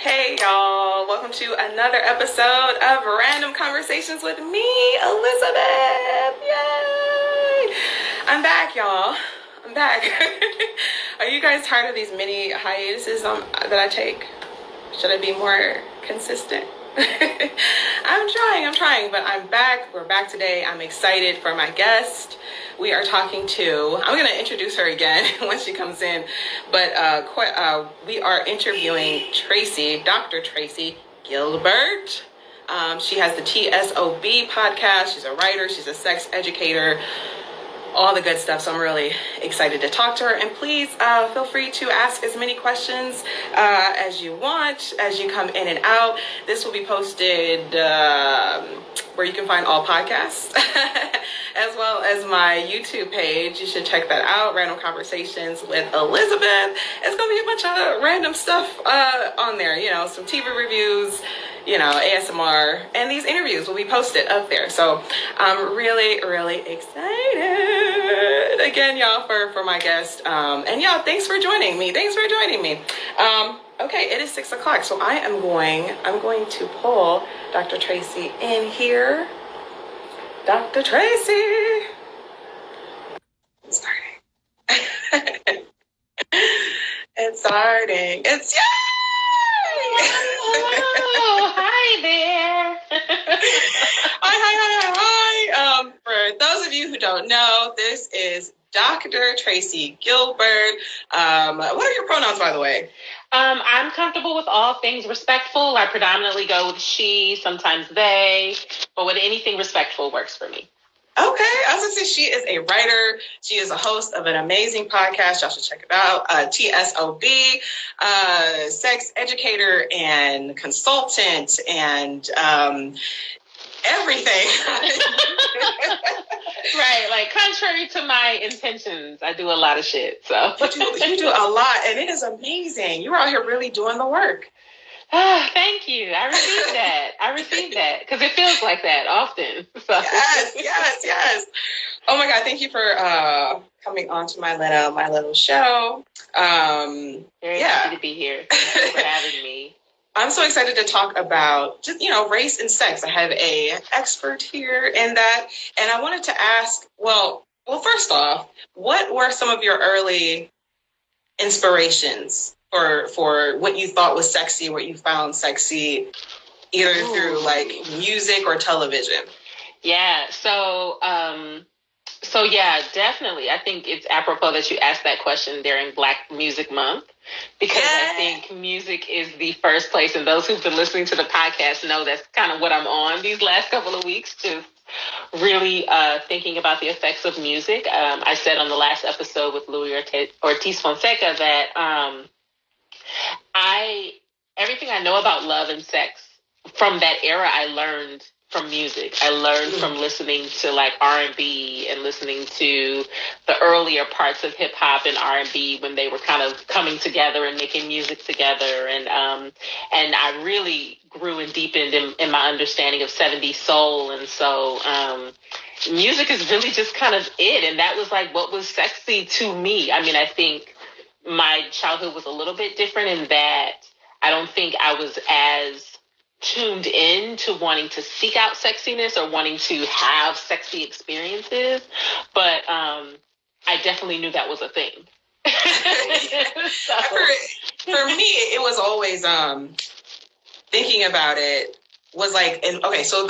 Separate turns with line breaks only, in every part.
Hey y'all, welcome to another episode of Random Conversations with me, Elizabeth. Yay! I'm back, y'all. I'm back. Are you guys tired of these mini hiatuses that I take? Should I be more consistent? I'm trying, but I'm back. We're back today. I'm excited for my guest. We are talking to, I'm going to introduce her again when she comes in, but we are interviewing Dr. Tracie Gilbert. She has the TSOB podcast. She's a writer. She's a sex educator. All the good stuff. So I'm really excited to talk to her. And please feel free to ask as many questions as you want as you come in and out. This will be posted where you can find all podcasts, as well as my YouTube page. You should check that out. Random Conversations with Elizabeth. It's going to be a bunch of random stuff on there. You know, some TV reviews, you know, ASMR, and these interviews will be posted up there. So I'm really, really excited again, y'all, for my guest. And y'all, thanks for joining me. Okay, it is 6 o'clock, so I'm going to pull Dr. Tracie in here. Dr. Tracie. It's starting. It's starting. It's yay!
Hello. Hi there.
Hi. For those of you who don't know, this is Dr. Tracie Gilbert. What are your pronouns, by the way?
I'm comfortable with all things respectful. I predominantly go with she, sometimes they, but with anything respectful works for me.
Okay, I was going to say she is a writer. She is a host of an amazing podcast. Y'all should check it out. TSOB, sex educator and consultant and everything.
Right, like contrary to my intentions, I do a lot of shit. So
you do a lot, and it is amazing. You're out here really doing the work.
Thank you. I received that because it feels like that often. So.
Yes. Oh my God! Thank you for coming on to my little show.
Very happy to be here. Thank you for having me.
I'm so excited to talk about just, race and sex. I have an expert here in that. And I wanted to ask, well, first off, what were some of your early inspirations for what you thought was sexy, what you found sexy, either through like music or television?
Yeah. So yeah, definitely. I think it's apropos that you asked that question during Black Music Month, because I think music is the first place, and those who've been listening to the podcast know that's kind of what I'm on these last couple of weeks, just really thinking about the effects of music. I said on the last episode with Louis Ortiz Fonseca that everything I know about love and sex from that era, I learned from music. I learned from listening to like R&B and listening to the earlier parts of hip hop and R&B when they were kind of coming together and making music together. And I really grew and deepened in my understanding of 70s soul. And so music is really just kind of it. And that was like what was sexy to me. I mean, I think my childhood was a little bit different in that I don't think I was as tuned in to wanting to seek out sexiness or wanting to have sexy experiences, but I definitely knew that was a thing.
So. For me, it was always thinking about it was like, so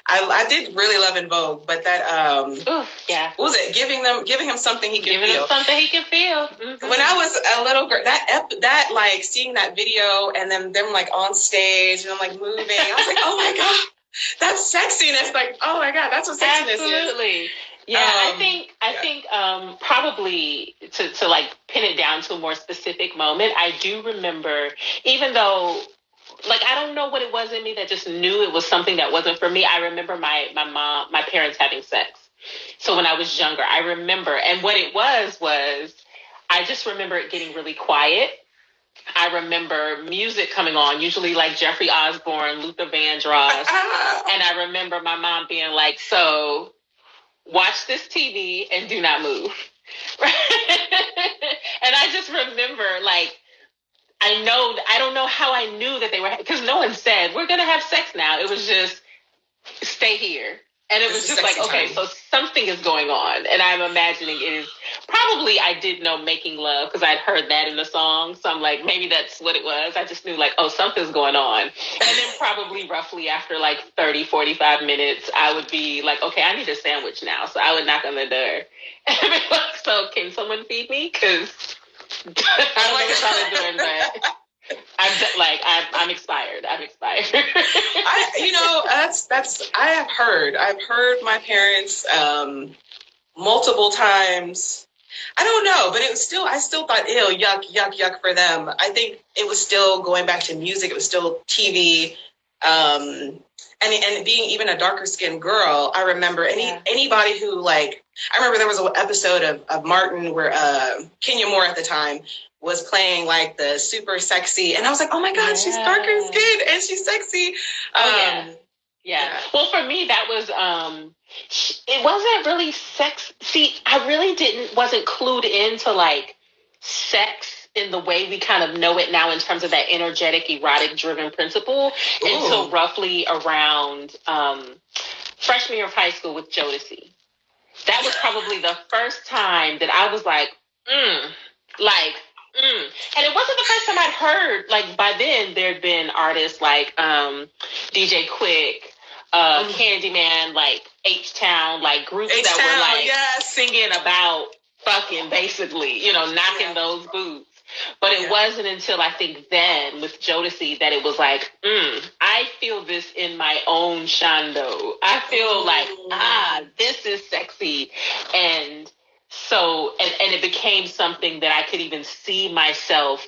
I did really love En Vogue, but that what was it? Giving him something he can feel.
Giving him something he can feel. Mm-hmm.
When I was a little girl, that like seeing that video and then them like on stage and I'm like moving, I was like, oh my God, that's sexiness. Like, oh my God, that's what sexiness is.
Absolutely. Yeah, I think probably to like pin it down to a more specific moment, I do remember, even though like I don't know what it was in me that just knew it was something that wasn't for me. I remember my parents having sex. So when I was younger, I remember, and what it was I just remember it getting really quiet. I remember music coming on, usually like Jeffrey Osborne, Luther Vandross. And I remember my mom being like, so watch this TV and do not move. And I just remember like I don't know how I knew that they were, because no one said, we're going to have sex now. It was just, stay here. And it was just like, okay, so something is going on. And I'm imagining it is probably, I did know Making Love because I'd heard that in the song. So I'm like, maybe that's what it was. I just knew like, oh, something's going on. And then probably roughly after like 30, 45 minutes, I would be like, okay, I need a sandwich now. So I would knock on the door. And I'd be like, so can someone feed me? Because I don't know what y'all are doing, but... I'm expired. I'm expired.
I've heard my parents multiple times. I don't know, but I still thought, ew, yuck, yuck, yuck for them. I think it was still going back to music. It was still TV. And being even a darker skinned girl, I remember anybody who I remember there was an episode of Martin where Kenya Moore at the time was playing like the super sexy, and I was like, oh my God, she's darker skinned and she's sexy.
Yeah. Well, for me, that was, it wasn't really sex. See, I really wasn't clued into like sex in the way we kind of know it now in terms of that energetic, erotic driven principle until roughly around freshman year of high school with Jodeci. That was probably the first time that I was like, And it wasn't the first time I'd heard, like, by then there'd been artists like DJ Quick, Candyman, like H-Town, like groups that were like singing about fucking, basically, knocking those boots. But it wasn't until I think then with Jodeci that it was like, I feel this in my own shondo. I feel like, this is sexy. And so, and it became something that I could even see myself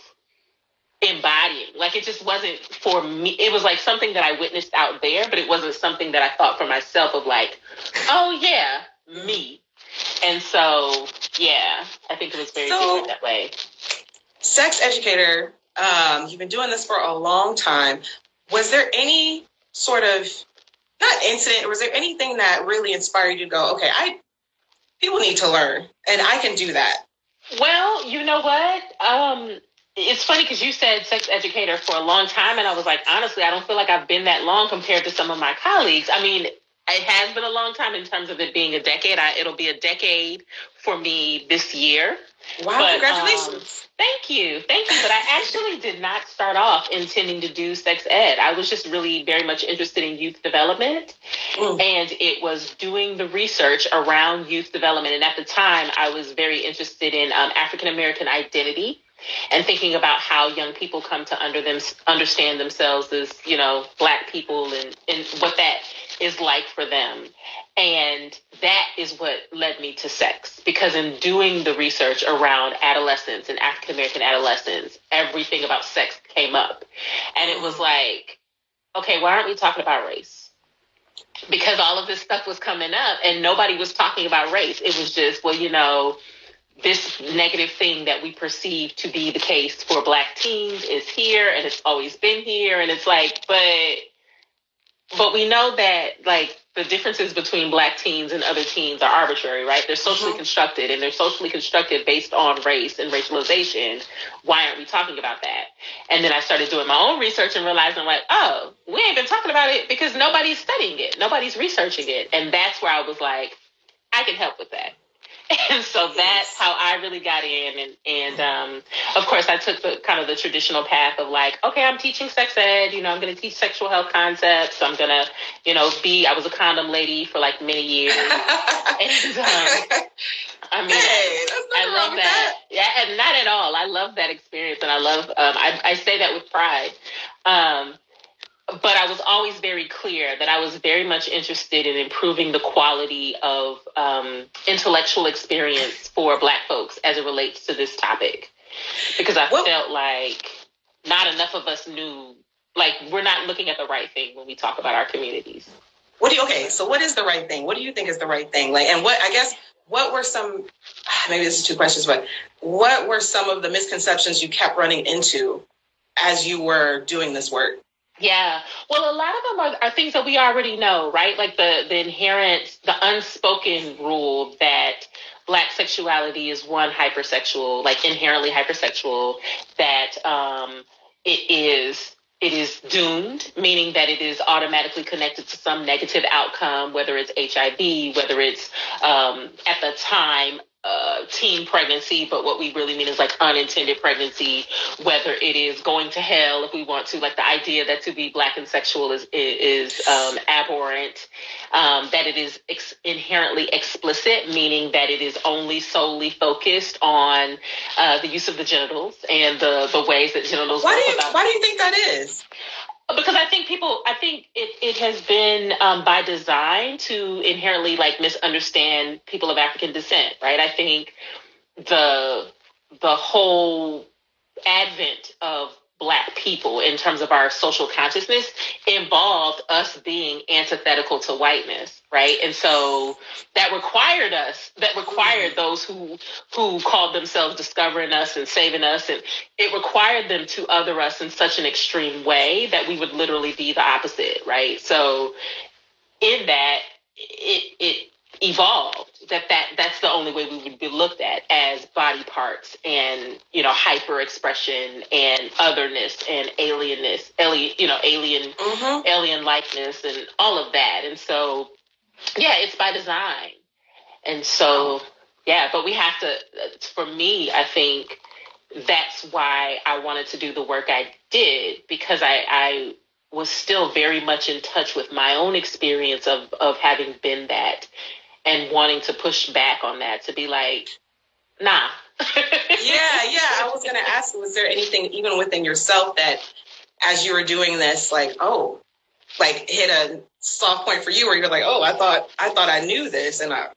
embodying. Like, it just wasn't for me. It was like something that I witnessed out there, but it wasn't something that I thought for myself of like, oh yeah, me. And so, yeah, I think it was very different that way.
Sex educator, you've been doing this for a long time. Was there any sort of, not incident, was there anything that really inspired you to go, okay, people need to learn, and I can do that?
Well, you know what? It's funny because you said sex educator for a long time, and I was like, honestly, I don't feel like I've been that long compared to some of my colleagues. I mean, it has been a long time in terms of it being a decade. It'll be a decade for me this year.
Wow, but, congratulations.
Thank you. But I actually did not start off intending to do sex ed. I was just really very much interested in youth development. And it was doing the research around youth development. And at the time, I was very interested in African-American identity and thinking about how young people come to understand themselves as, Black people and what that is like for them. And that is what led me to sex, because in doing the research around adolescence and African-American adolescents, everything about sex came up. And it was like, okay, why aren't we talking about race? Because all of this stuff was coming up and nobody was talking about race. It was just, well, this negative thing that we perceive to be the case for Black teens is here and it's always been here. And it's like, but we know that, like, the differences between Black teens and other teens are arbitrary, right? They're socially constructed, and they're socially constructed based on race and racialization. Why aren't we talking about that? And then I started doing my own research and realizing, like, oh, we ain't been talking about it because nobody's studying it. Nobody's researching it. And that's where I was like, I can help with that. And so that's how I really got in. And of course, I took the traditional path of like, okay, I'm teaching sex ed. I'm going to teach sexual health concepts. I'm going to, I was a condom lady for like many years. And I love that. Yeah, and not at all. I love that experience. And I love, I say that with pride. But I was always very clear that I was very much interested in improving the quality of intellectual experience for Black folks as it relates to this topic. Because I felt like not enough of us knew, like, we're not looking at the right thing when we talk about our communities.
So what is the right thing? What do you think is the right thing? Like, and what were some, maybe this is two questions, but what were some of the misconceptions you kept running into as you were doing this work?
Yeah. Well, a lot of them are things that we already know, right? Like the inherent, the unspoken rule that Black sexuality is one hypersexual, like inherently hypersexual, that it is doomed, meaning that it is automatically connected to some negative outcome, whether it's HIV, whether it's at the time teen pregnancy, but what we really mean is like unintended pregnancy, whether it is going to hell if we want to, like the idea that to be Black and sexual is abhorrent, that it is inherently explicit, meaning that it is only solely focused on the use of the genitals and the ways that genitals.
Why do you think that is?
Because I think it has been by design to inherently like misunderstand people of African descent, right? I think the whole advent of Black people in terms of our social consciousness involved us being antithetical to whiteness, right? And so that required those who called themselves discovering us and saving us, and it required them to other us in such an extreme way that we would literally be the opposite, right? So in that, it evolved that's the only way we would be looked at, as body parts and, hyper expression and otherness and alienness, alien likeness and all of that. And so, yeah, it's by design. And so, yeah, but we have to, for me, I think that's why I wanted to do the work I did, because I was still very much in touch with my own experience of having been that, and wanting to push back on that, to be like, nah.
Yeah. I was going to ask, was there anything even within yourself that, as you were doing this, like hit a soft point for you, where you're like, oh, I thought I knew this, and I.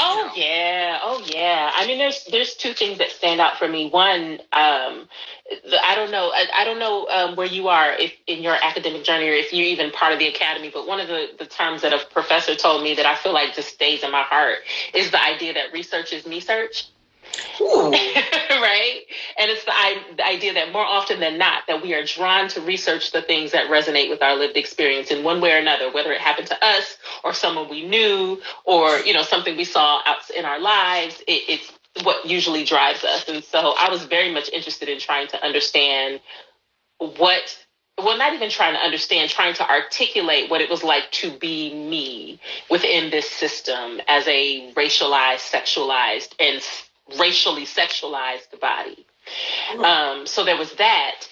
Oh yeah. I mean, there's two things that stand out for me. One, I don't know where you are if in your academic journey, or if you're even part of the academy, but one of the terms that a professor told me that I feel like just stays in my heart is the idea that research is me search. Right? And it's the idea that more often than not, that we are drawn to research the things that resonate with our lived experience in one way or another, whether it happened to us or someone we knew, or, something we saw out in our lives. It's what usually drives us. And so I was very much interested in trying to understand not even trying to understand, trying to articulate what it was like to be me within this system as a racialized, sexualized, and racially sexualized body. So there was that,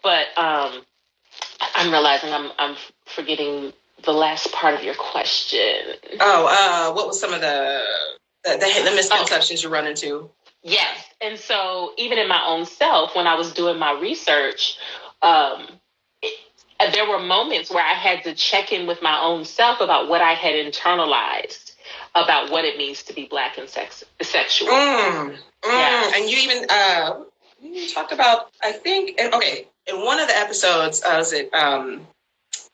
but I'm realizing I'm forgetting the last part of your question.
What was some of the misconceptions you run into?
Yes, and so even in my own self, when I was doing my research, there were moments where I had to check in with my own self about what I had internalized about what it means to be Black and sexual.
Yeah. And you even you talked about, I think, in one of the episodes, was it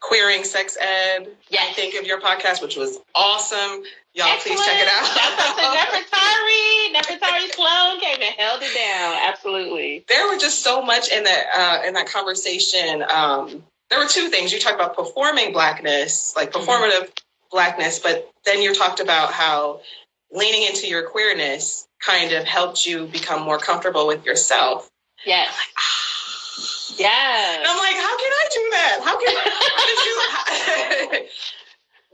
Queering Sex Ed?
Yes.
I think, of your podcast, which was awesome. Y'all,
excellent.
Please check it out.
Nefertari Sloan came and held it down. Absolutely.
There were just so much in that conversation. There were two things. You talked about performing Blackness, like performative Blackness, but then you talked about how leaning into your queerness kind of helped you become more comfortable with yourself.
Yes.
I'm like,
yeah.
And I'm like, how can I do that? How did you?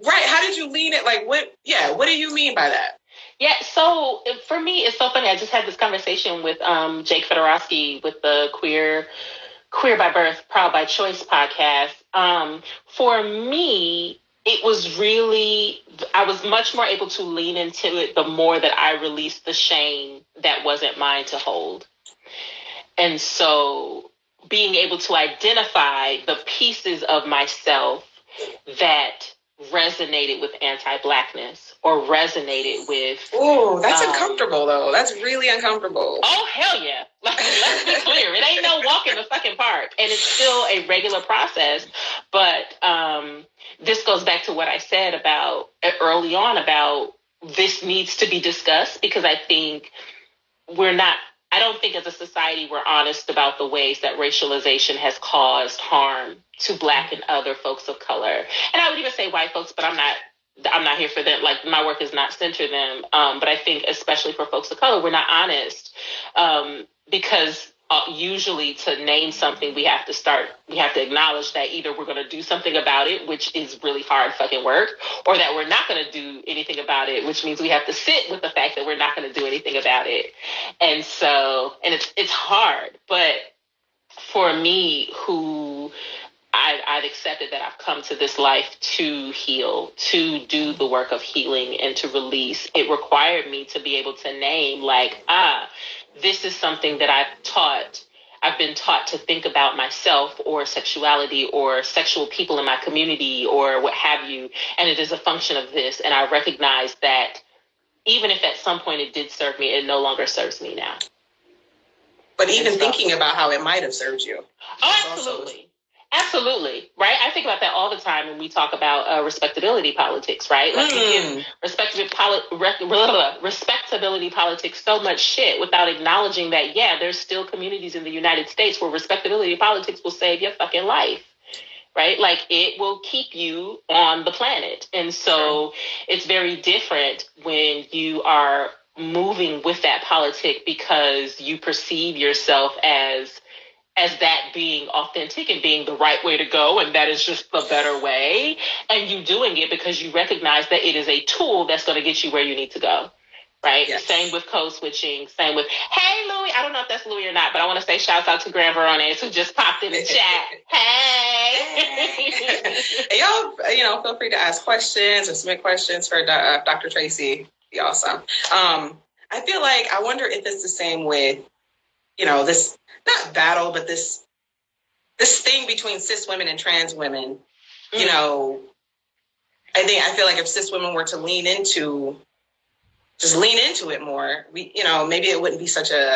Right. How did you lean it? Like, what do you mean by that?
Yeah. So for me, it's so funny. I just had this conversation with Jake Fedorowski with the Queer by Birth, Proud by Choice podcast. For me, it was really, I was much more able to lean into it the more that I released the shame that wasn't mine to hold. And so being able to identify the pieces of myself that resonated with anti-Blackness or resonated with...
Oh, that's uncomfortable, though. That's really uncomfortable.
Oh, hell yeah. Like, let's be clear. It ain't no walk in the fucking park. And it's still a regular process. But this goes back to what I said about early on about this needs to be discussed, because I think I don't think as a society we're honest about the ways that racialization has caused harm to Black and other folks of color. And I would even say white folks, but I'm not I'm not here for them. Like, my work is not center them. But I think especially for folks of color, we're not honest, because usually to name something, we have to acknowledge that either we're going to do something about it, which is really hard fucking work, or that we're not going to do anything about it, which means we have to sit with the fact that we're not going to do anything about it. And so, and it's hard, but for me, who I've accepted that I've come to this life to heal, to do the work of healing and to release. It required me to be able to name, like, this is something that I've been taught to think about myself or sexuality or sexual people in my community or what have you. And it is a function of this. And I recognize that even if at some point it did serve me, it no longer serves me now.
But even thinking about how it might have served you.
Oh, absolutely. Absolutely. Right. I think about that all the time when we talk about respectability politics. Right. Like, we give respectability politics so much shit without acknowledging that, yeah, there's still communities in the United States where respectability politics will save your fucking life. Right. Like, it will keep you on the planet. And so it's very different when you are moving with that politic because you perceive yourself as that being authentic and being the right way to go, and that is just the better way, and you doing it because you recognize that it is a tool that's going to get you where you need to go, right? Yes. Same with code switching, same with, hey, Louie, I don't know if that's Louie or not, but I want to say shouts out to Grand Verones, who just popped in the chat. Hey!
And y'all, feel free to ask questions or submit questions for Dr. Tracie. Be awesome. I feel like, I wonder if it's the same with, this, not battle, but this thing between cis women and trans women. I feel like if cis women were to lean into it more, maybe it wouldn't be such a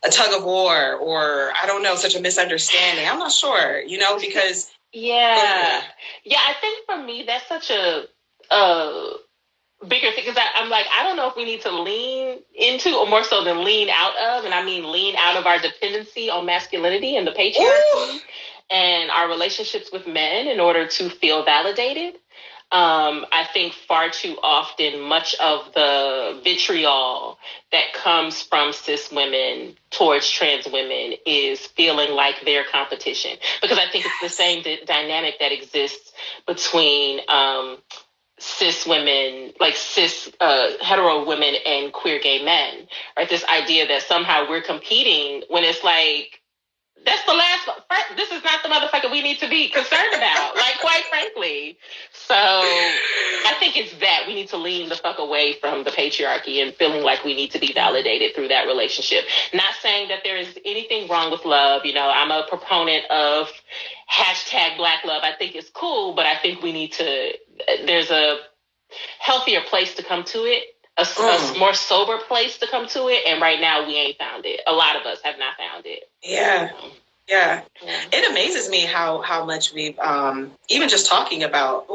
tug of war, or I don't know, such a misunderstanding. I'm not sure, because
I think for me that's such a bigger thing, because I'm like, I don't know if we need to lean into, or more so than lean out of, and I mean lean out of our dependency on masculinity and the patriarchy and our relationships with men in order to feel validated. I think far too often much of the vitriol that comes from cis women towards trans women is feeling like their competition, because I think it's the same dynamic that exists between cis women, like cis hetero women and queer gay men, right? This idea that somehow we're competing when it's like, this is not the motherfucker we need to be concerned about, like, quite frankly. So I think it's that we need to lean the fuck away from the patriarchy and feeling like we need to be validated through that relationship. Not saying that there is anything wrong with love. I'm a proponent of #Black love. I think it's cool, but I think we need to, there's a healthier place to come to it, a more sober place to come to it. And right now we ain't found it. A lot of us have not found it.
Yeah. It amazes me how much we've, even just talking about,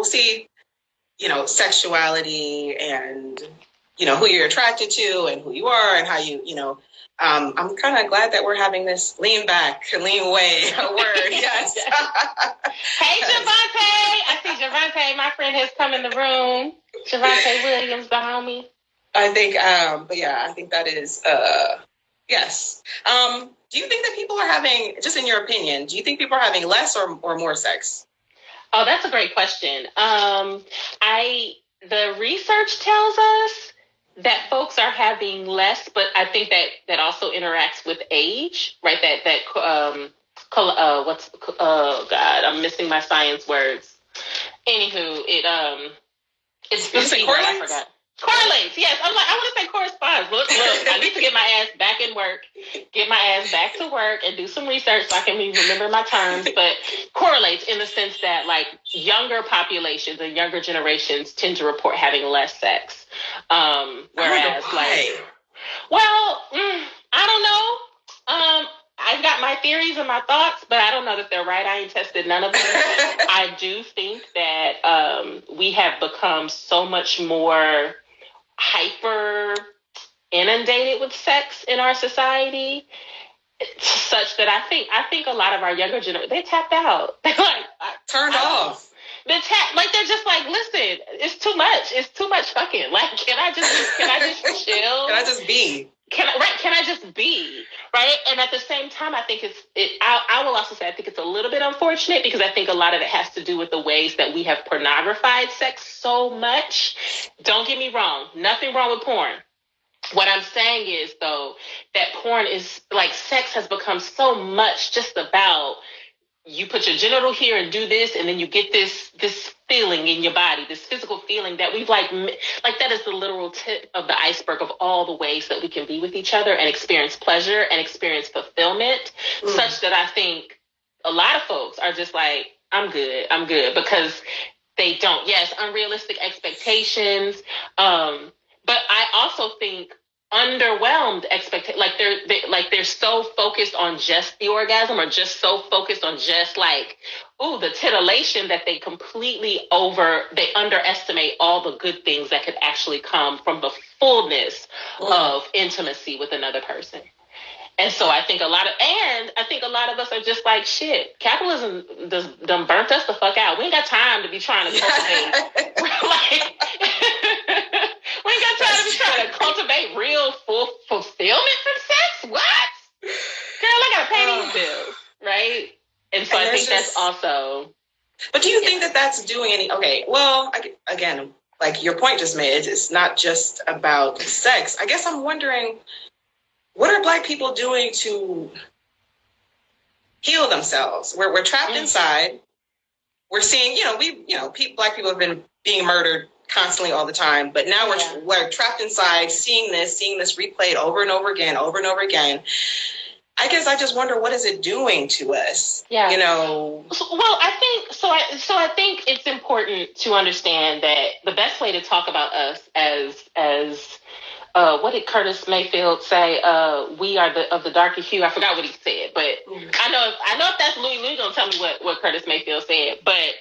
sexuality and, who you're attracted to and who you are and how you, I'm kind of glad that we're having this lean back, lean away word. Yes.
Hey, Javante. I see Javante, my friend, has come in the room. Javante Williams, the homie.
I think, I think that is, yes. Do you think that people are having, just in your opinion, do you think people are having less or more sex?
Oh, that's a great question. The research tells us that folks are having less, but I think that also interacts with age, right? I'm missing my science words. Anywho, it's the thing that I forgot. Correlates, yes. I'm like, I want to say corresponds. Look, I need to get my ass back in work, get my ass back to work and do some research so I can remember my terms. But correlates in the sense that, like, younger populations and younger generations tend to report having less sex. Whereas, like, well, I don't know. I've got my theories and my thoughts, but I don't know that they're right. I ain't tested none of them. I do think that we have become so much more hyper inundated with sex in our society, such that I think a lot of our younger generation, they tapped out. They're like,
turned off.
like they're just like, listen, it's too much. It's too much fucking. Like, can I just chill?
Can I just be?
Can I just be, right? And at the same time, I think I will also say I think it's a little bit unfortunate because I think a lot of it has to do with the ways that we have pornographied sex so much. Don't get me wrong, nothing wrong with porn. What I'm saying is, though, that porn is like sex has become so much just about you put your genital here and do this, and then you get this feeling in your body, this physical feeling that we've like that is the literal tip of the iceberg of all the ways that we can be with each other and experience pleasure and experience fulfillment, such that I think a lot of folks are just like, I'm good, because they don't. Yes, unrealistic expectations, but I also think underwhelmed expectation, like they're so focused on just the orgasm or just so focused on just like, ooh, the titillation that they underestimate all the good things that could actually come from the fullness of intimacy with another person. And so I think a lot of us are just like, shit, capitalism done burnt us the fuck out. We ain't got time to be trying to cultivate. We ain't got time to be trying to cultivate real full fulfillment from sex. What? Girl, I gotta pay these bills, right? And so I think that's also.
But do you think that that's doing any? Okay, well, again, like your point just made, it's not just about sex. I guess I'm wondering, what are Black people doing to heal themselves? We're trapped inside. We're seeing, Black people have been being murdered constantly all the time, but now we're trapped inside, seeing this replayed over and over again. I guess I just wonder, what is it doing to us?
Yeah. Well, I think it's important to understand that the best way to talk about us as what did Curtis Mayfield say? We are of the darker hue. I forgot what he said, but I know if that's Louis gonna tell me what Curtis Mayfield said. But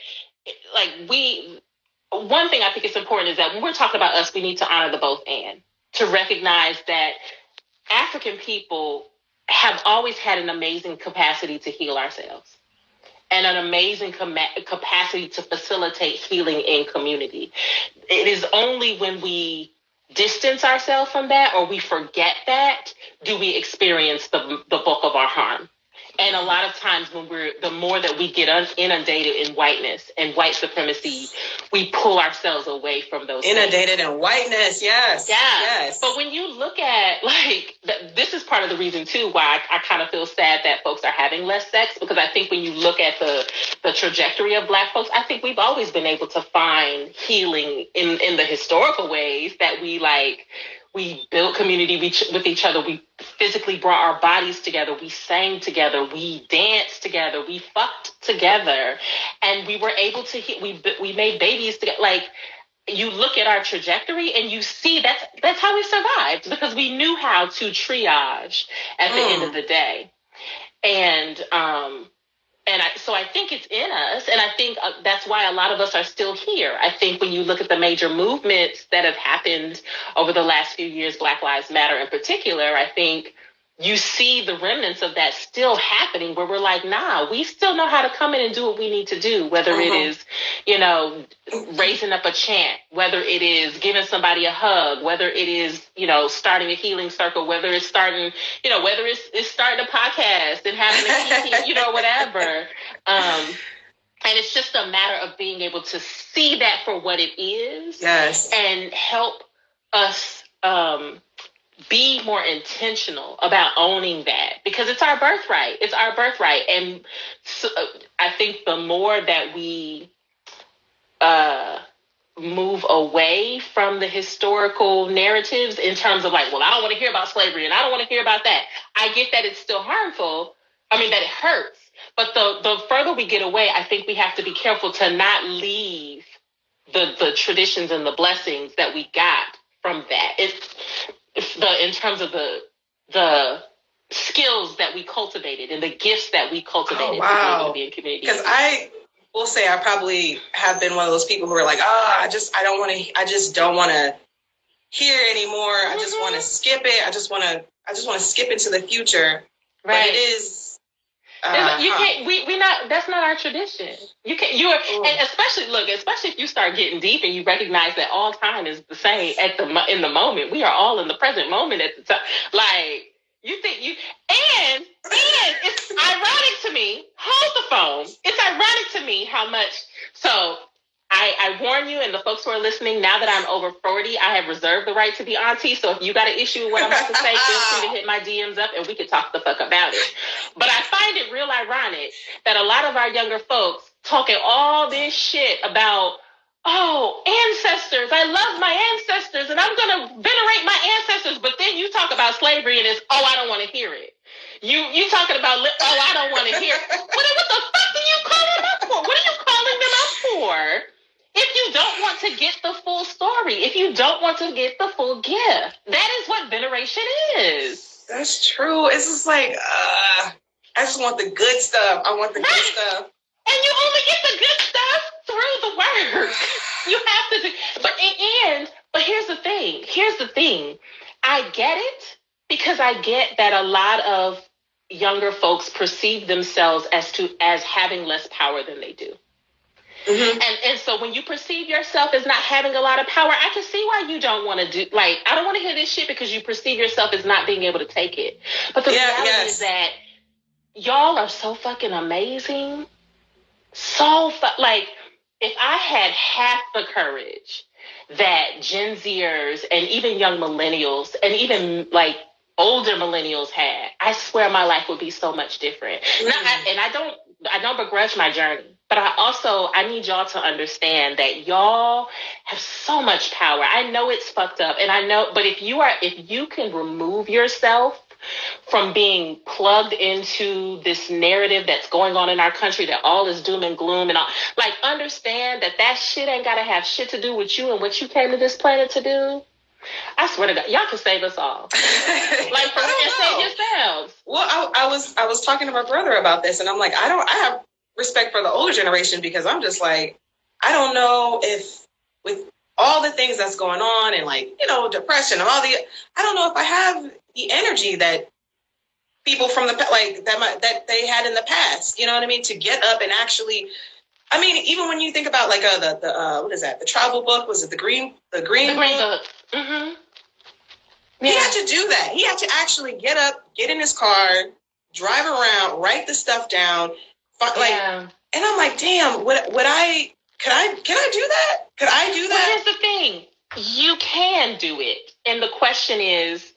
one thing I think is important is that when we're talking about us, we need to honor the both and to recognize that African people have always had an amazing capacity to heal ourselves and an amazing capacity to facilitate healing in community. It is only when we distance ourselves from that or we forget that do we experience the bulk of our harm. And a lot of times the more that we get inundated in whiteness and white supremacy, we pull ourselves away from those
inundated in whiteness. Yes.
Yeah.
Yes.
But when you look at this is part of the reason too, why I kind of feel sad that folks are having less sex, because I think when you look at the trajectory of Black folks, I think we've always been able to find healing in the historical ways that we built community with each other. We physically brought our bodies together. We sang together. We danced together. We fucked together. And we were able to we made babies together. Like, you look at our trajectory and you see that's how we survived, because we knew how to triage at the end of the day. And so I think it's in us, and I think that's why a lot of us are still here. I think when you look at the major movements that have happened over the last few years, Black Lives Matter in particular, I think you see the remnants of that still happening, where we're like, nah, we still know how to come in and do what we need to do, whether it is, raising up a chant, whether it is giving somebody a hug, whether it is, starting a healing circle, whether it's starting, whether it's starting a podcast and having a, whatever. And it's just a matter of being able to see that for what it is.
Yes.
And help us, be more intentional about owning that, because it's our birthright. It's our birthright. And so, I think the more that we move away from the historical narratives in terms of I don't want to hear about slavery and I don't want to hear about that. I get that it's still harmful. I mean, that it hurts. But the further we get away, I think we have to be careful to not leave the traditions and the blessings that we got from that. In terms of the skills that we cultivated and the gifts that we cultivated to be able to be in community.
Because I will say I probably have been one of those people who are like, I just don't want to hear anymore. I just want to skip it. I just want to skip into the future.
Right.
But it is
You can't. We not. That's not our tradition. You can't. And especially if you start getting deep and you recognize that all time is the same in the moment. We are all in the present moment at the time. Like you think you and it's ironic to me. Hold the phone. It's ironic to me how much. So I warn you and the folks who are listening, now that I'm over 40, I have reserved the right to be auntie. So if you got an issue with what I'm about to say, feel free to hit my DMs up and we can talk the fuck about it. But I find it real ironic that a lot of our younger folks talking all this shit about, oh, ancestors, I love my ancestors and I'm going to venerate my ancestors. But then you talk about slavery and it's, oh, I don't want to hear it. You talking about, oh, I don't want to hear it. What the fuck are you calling them up for? What are you calling them up for? If you don't want to get the full story, if you don't want to get the full gift, that is what veneration is.
That's true. It's just like, I just want the good stuff. I want the good stuff.
And you only get the good stuff through the work. You have to do, but here's the thing. Here's the thing. I get it because I get that a lot of younger folks perceive themselves as having less power than they do. Mm-hmm. And so when you perceive yourself as not having a lot of power, I can see why you don't want to do, like, I don't want to hear this shit because you perceive yourself as not being able to take it. But the reality is that y'all are so fucking amazing. Like, if I had half the courage that Gen Zers and even young millennials and even like older millennials had, I swear my life would be so much different. Mm-hmm. I don't begrudge my journey. But I need y'all to understand that y'all have so much power. I know it's fucked up. And I know, but if you can remove yourself from being plugged into this narrative that's going on in our country, that all is doom and gloom and all, like, understand that shit ain't got to have shit to do with you and what you came to this planet to do. I swear to God, y'all can save us all. Like, for real, save yourselves.
Well, I was talking to my brother about this and I'm like, I have respect for the older generation because I'm just like, I don't know if with all the things that's going on and like, depression and I don't know if I have the energy that people from that they had in the past, you know what I mean? To get up and actually, I mean, even when you think about like the what is that? The travel book, was it the green book?
Mm-hmm.
He had to do that. He had to actually get up, get in his car, drive around, write the stuff down. And I'm like, damn, can I do that? Could I do that?
Well, here's the thing. You can do it. And the question is,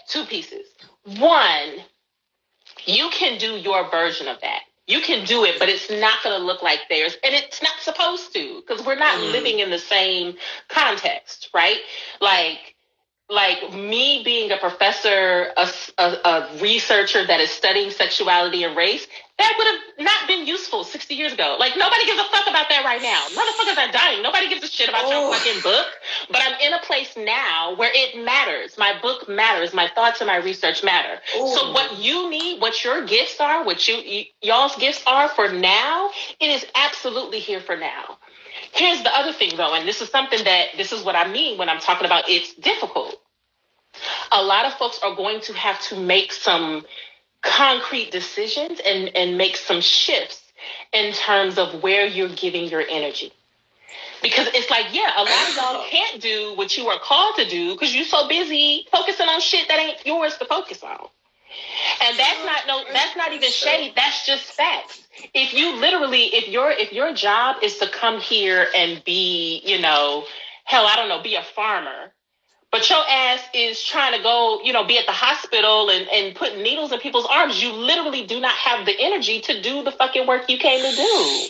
two pieces. One, you can do your version of that. You can do it, but it's not going to look like theirs. And it's not supposed to, because we're not living in the same context, right? Like me being a professor, a researcher that is studying sexuality and race, that would have not been useful 60 years ago. Like, nobody gives a fuck about that right now. Motherfuckers are dying. Nobody gives a shit about your fucking book. But I'm in a place now where it matters. My book matters. My thoughts and my research matter. Ooh. So what you need, what your gifts are, what y'all's gifts are for now, it is absolutely here for now. Here's the other thing, though, and this is what I mean when I'm talking about it's difficult. A lot of folks are going to have to make some concrete decisions and make some shifts in terms of where you're giving your energy. Because it's like, a lot of y'all can't do what you are called to do because you're so busy focusing on shit that ain't yours to focus on. And that's not even shade. That's just facts. If you literally, if your job is to come here and be, be a farmer, but your ass is trying to go, be at the hospital and put needles in people's arms, you literally do not have the energy to do the fucking work you came to do.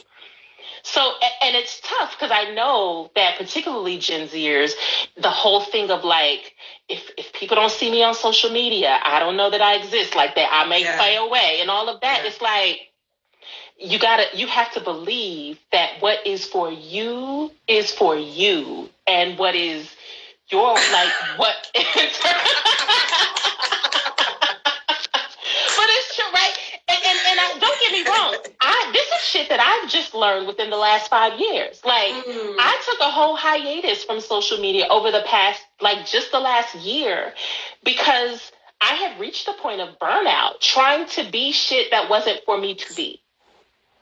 So, and it's tough because I know that particularly Gen Zers, the whole thing of like, if people don't see me on social media, I don't know that I exist, like that I may play away and all of that. It's like, you have to believe that what is for you, and what is your, like, what? But it's true, right? And don't get me wrong. This is shit that I've just learned within the last 5 years. Like, I took a whole hiatus from social media over the past, like, just the last year, because I had reached a point of burnout trying to be shit that wasn't for me to be.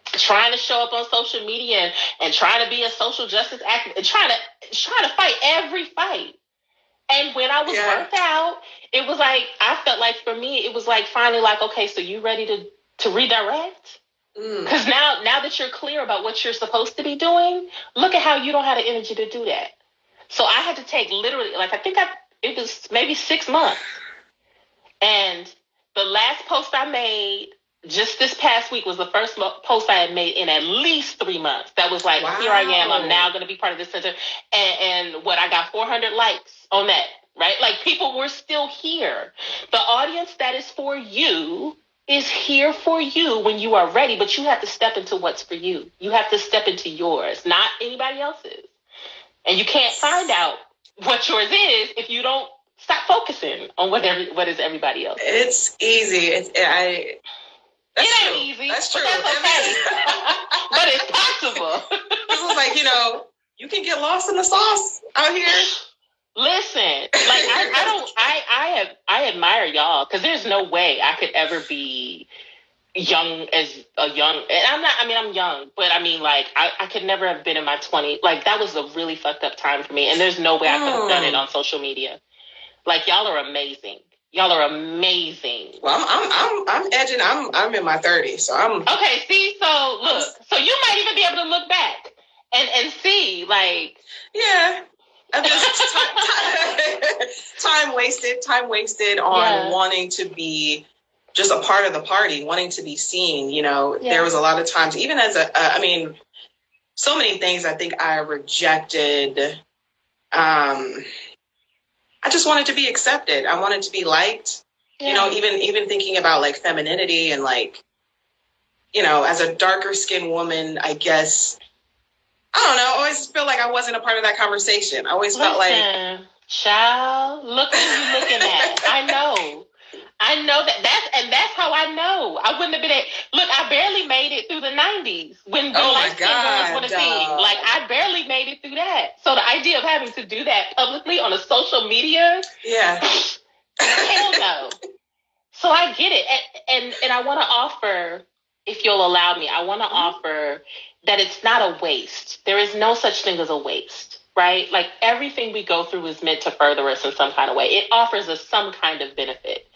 Trying to show up on social media and trying to be a social justice activist and trying to fight every fight. And when I was burnt out, it was like, I felt like for me, it was like finally like, okay, so you ready to redirect? Because now that you're clear about what you're supposed to be doing, look at how you don't have the energy to do that. So I had to take literally, like, it was maybe 6 months. And the last post I made just this past week was the first post I had made in at least 3 months. That was like, Here I am. I'm now going to be part of this center. And what, I got 400 likes on that, right? Like, people were still here. The audience that is for you is here for you when you are ready, but you have to step into what's for you. You have to step into yours, not anybody else's. And you can't find out what yours is if you don't stop focusing on what is everybody else.
It's easy. It ain't
easy.
That's true.
But that's okay. But it's possible.
It's like, you can get lost in the sauce out here.
Listen, like I admire y'all, because there's no way I could ever be young and I'm young, but I mean, like, I could never have been in my 20s. Like, that was a really fucked up time for me, and there's no way I could have done it on social media. Like, y'all are amazing. Y'all are amazing.
Well, I'm edging. I'm in my 30s, so I'm
okay. See, so look, so you might even be able to look back and see, like,
I'm just time wasted on wanting to be just a part of the party, wanting to be seen. There was a lot of times, even as so many things I think I rejected. I just wanted to be accepted. I wanted to be liked. Even thinking about like femininity and like, as a darker skinned woman, I guess, I don't know, I always feel like I wasn't a part of that conversation. I always felt like,
child, look what you looking at. I know that's how I know. I wouldn't have been look, I barely made it through the 90s when the light-skinned girls were a thing. Like, I barely made it through that. So the idea of having to do that publicly on a social media, hell no. So I get it. And I want to offer, if you'll allow me, I want to offer that it's not a waste. There is no such thing as a waste, right? Like, everything we go through is meant to further us in some kind of way. It offers us some kind of benefit.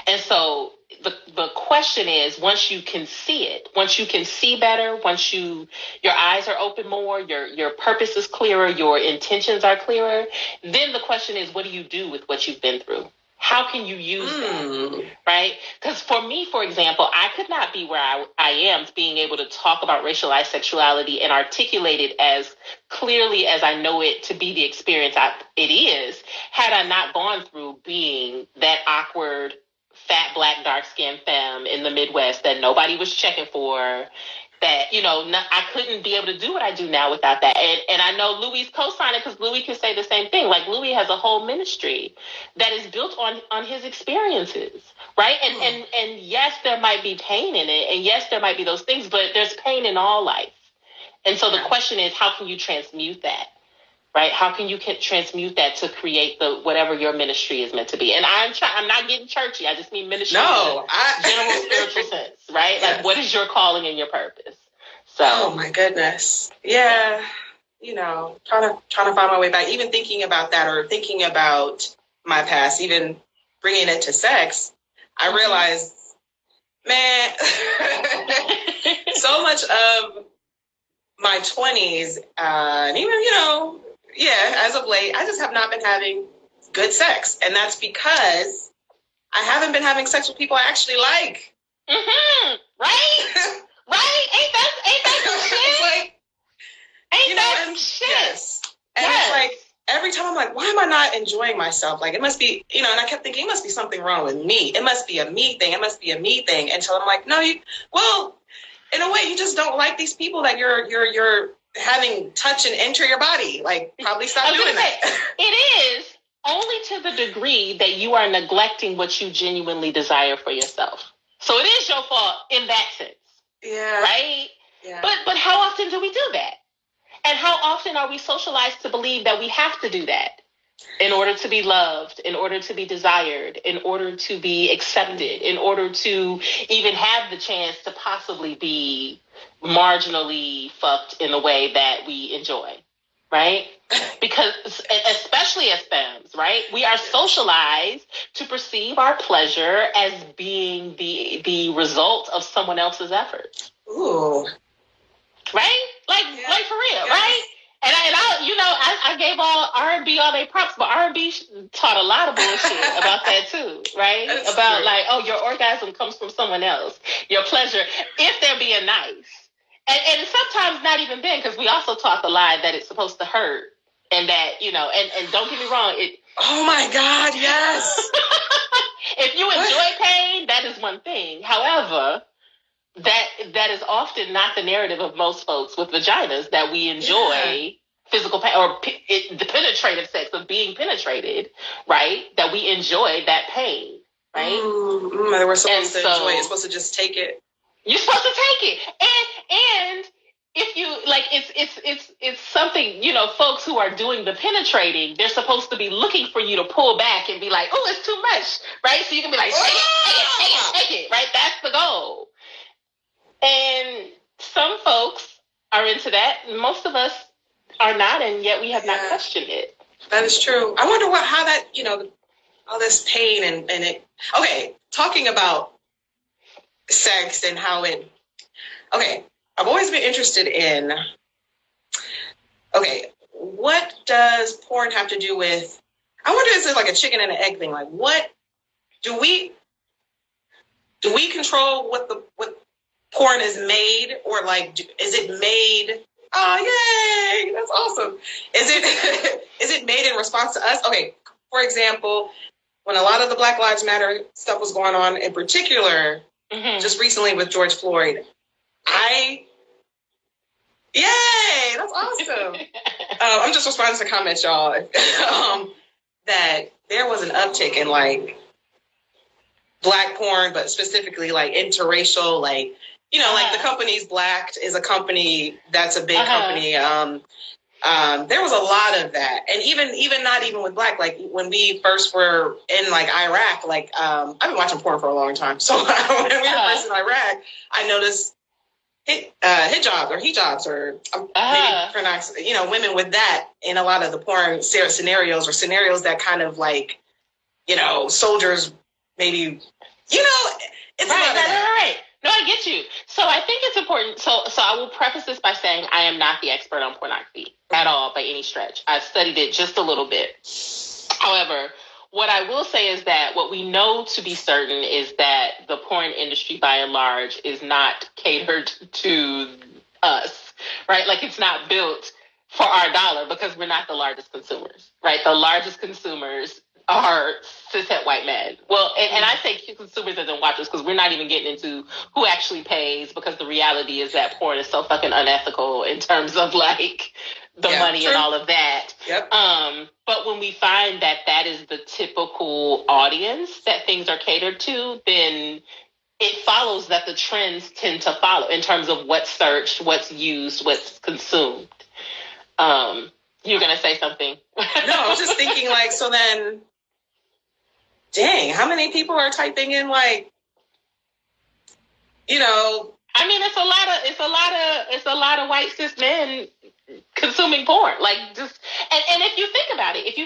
And so the question is, once you can see it, once you can see better, once your eyes are open more, your purpose is clearer, your intentions are clearer, then the question is, what do you do with what you've been through? How can you use that, right? Because for me, for example, I could not be where I am being able to talk about racialized sexuality and articulate it as clearly as I know it to be the experience it is, had I not gone through being that awkward, fat, black, dark-skinned femme in the Midwest that nobody was checking for, that, I couldn't be able to do what I do now without that. And I know Louis co-signed it because Louis can say the same thing. Like, Louis has a whole ministry that is built on his experiences, right? And yes, there might be pain in it. And yes, there might be those things, but there's pain in all life. And so the question is, how can you transmute that, right? How can you transmute that to create whatever your ministry is meant to be? And I'm not getting churchy. I just mean ministry in a general spiritual sense, right? Yes. Like, what is your calling and your purpose? So,
oh my goodness. Yeah. Trying to find my way back, even thinking about that, or thinking about my past, even bringing it to sex, I realized, man, so much of my 20s, and even, as of late, I just have not been having good sex. And that's because I haven't been having sex with people I actually like.
Mm-hmm. Right? Right? Ain't that some shit?
It's like,
ain't that some shit?
Yes. And it's like, every time I'm like, why am I not enjoying myself? Like, it must be, and I kept thinking, it must be something wrong with me. It must be a me thing. It must be a me thing. Until I'm like, no, in a way, you just don't like these people that you're having touch and enter your body. Like, probably stop doing that.
It is only to the degree that you are neglecting what you genuinely desire for yourself. So it is your fault in that sense.
Yeah.
Right? Yeah. But how often do we do that? And how often are we socialized to believe that we have to do that? In order to be loved, in order to be desired, in order to be accepted, in order to even have the chance to possibly be marginally fucked in a way that we enjoy, right? Because especially as femmes, right? We are socialized to perceive our pleasure as being the result of someone else's efforts.
Ooh.
Right? Like for real, right? And I gave all R&B all their props, but R&B taught a lot of bullshit about that too, right?
That's
about
true.
like, oh, your orgasm comes from someone else. Your pleasure, if they're being nice. And sometimes not even then, because we also taught the lie that it's supposed to hurt. And that, and don't get me wrong,
oh my God, yes.
If you enjoy pain, that is one thing. However, that is often not the narrative of most folks with vaginas, that we enjoy physical pain or the penetrative sex of being penetrated, right? That we enjoy that pain, right?
We're supposed to enjoy it. You're supposed to just take it.
You're supposed to take it. And if you like, it's something, folks who are doing the penetrating, they're supposed to be looking for you to pull back and be like, oh, it's too much, right? So you can be like, take it, right? That's the goal. And some folks are into that. Most of us are not, and yet we have not questioned it.
That is true. I wonder how that, all this pain and it. Okay, talking about sex and how it. Okay, I've always been interested in. Okay, what does porn have to do with? I wonder, is it like a chicken and an egg thing? Like, what do we control what porn is made, or like, is it made? Oh, yay! That's awesome. Is it made in response to us? Okay, for example, when a lot of the Black Lives Matter stuff was going on, in particular, just recently with George Floyd, yay! That's awesome. I'm just responding to comments, y'all. That there was an uptick in like Black porn, but specifically like interracial, like. Like the company's Blacked is a company that's a big company. There was a lot of that. And even not even with Black, like when we first were in like Iraq, like I've been watching porn for a long time. So when we were first in Iraq, I noticed hijabs or maybe pronounce, women with that in a lot of the porn scenarios, or scenarios that kind of like, soldiers maybe, it's
right. No, I get you. So I think it's important. So I will preface this by saying I am not the expert on pornography at all by any stretch. I've studied it just a little bit. However, what I will say is that what we know to be certain is that the porn industry by and large is not catered to us, right? Like it's not built for our dollar because we're not the largest consumers, right? The largest consumers are cishet white men. Well, and I say consumers as in watchers because we're not even getting into who actually pays, because the reality is that porn is so fucking unethical in terms of like the money and all of that.
Yep.
But when we find that that is the typical audience that things are catered to, then it follows that the trends tend to follow in terms of what's searched, what's used, what's consumed. You're going to say something?
No, I was just thinking like, so then, dang, how many people are typing in like,
I mean, it's a lot of white cis men consuming porn. Like just, and if you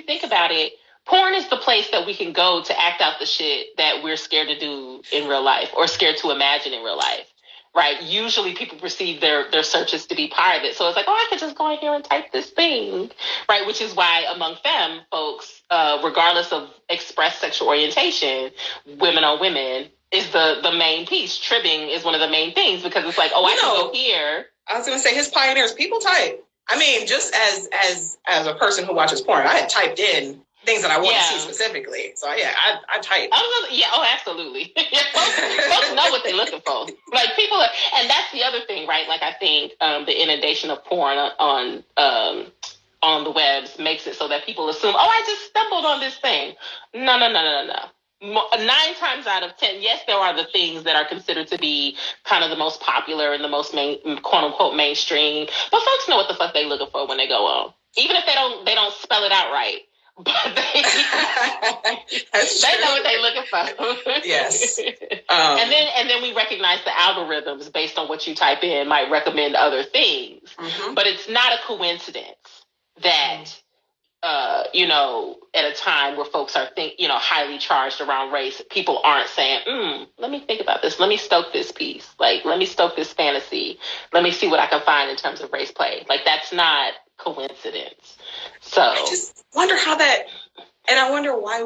think about it, porn is the place that we can go to act out the shit that we're scared to do in real life or scared to imagine in real life. Right. Usually people perceive their searches to be private. So it's like, oh, I could just go in here and type this thing. Right. Which is why among femme folks, regardless of expressed sexual orientation, women on women is the main piece. Tribbing is one of the main things because it's like, oh, I can go here.
I was going to say his pioneers, people type. I mean, just as a person who watches porn, I had typed in things that I want to see specifically. So yeah, I type.
Absolutely. Folks know what they're looking for. Like people are, and that's the other thing, right? Like I think the inundation of porn on the webs makes it so that people assume, oh, I just stumbled on this thing. No. 9 times out of 10, yes, there are the things that are considered to be kind of the most popular and the most quote unquote mainstream, but folks know what the fuck they looking for when they go on, even if they don't spell it out right. but they know what they're looking for.
Yes.
And then we recognize the algorithms based on what you type in might recommend other things.
Mm-hmm.
But it's not a coincidence that at a time where folks are highly charged around race, people aren't saying, let me think about this. Let me stoke this piece. Like, let me stoke this fantasy. Let me see what I can find in terms of race play. Like, that's not coincidence. So
I just wonder how that, and I wonder why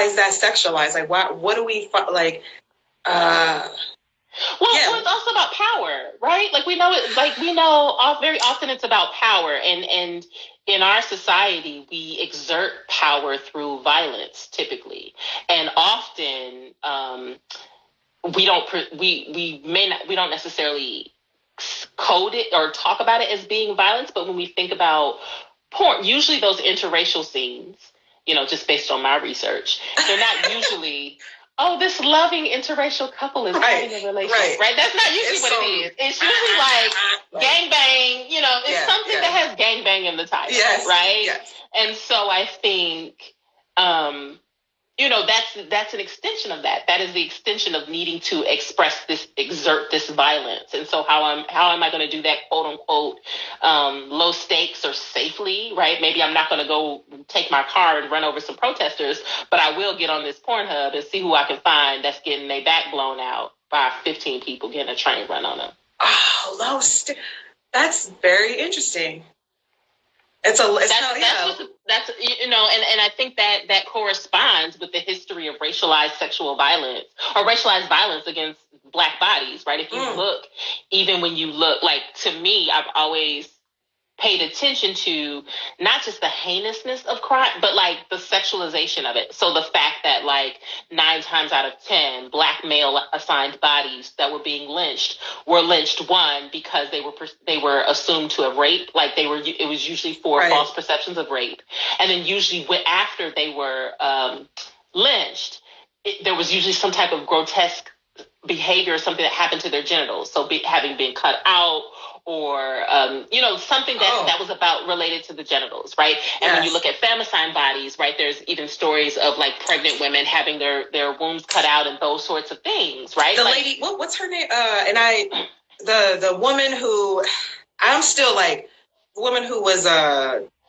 is that sexualized? Like, what do we, like,
Well, it's also about power, right? Like we know very often it's about power, and in our society we exert power through violence typically, and often we don't necessarily code it or talk about it as being violence, but when we think about porn, usually those interracial scenes, just based on my research, they're not usually. Oh, this loving interracial couple is having a relationship, right? That's not usually what it is. It's usually like gangbang, it's something that has gangbang in the title, right? Yes. And so I think, that's an extension of that. That is the extension of needing to exert this violence. And so how am I going to do that, quote unquote, low stakes or safely, right? Maybe I'm not going to go take my car and run over some protesters, but I will get on this Pornhub and see who I can find that's getting their back blown out by 15 people getting a train run on them.
Oh, low stakes. That's very interesting. And
I think that corresponds with the history of racialized sexual violence or racialized violence against Black bodies, right? If you look, even when you look, like, to me, I've always paid attention to not just the heinousness of crime, but like the sexualization of it. So the fact that like 9 times out of 10 Black male assigned bodies that were being lynched were lynched, one, because they were assumed to have raped, like it was usually for false perceptions of rape, and then usually after they were lynched, there was usually some type of grotesque behavior or something that happened to their genitals, so having been cut out, or something that was about related to the genitals, right? And when you look at femicide bodies, right, there's even stories of like pregnant women having their wombs cut out and those sorts of things, right?
The lady, what's her name? The woman who, I'm still like, the woman who was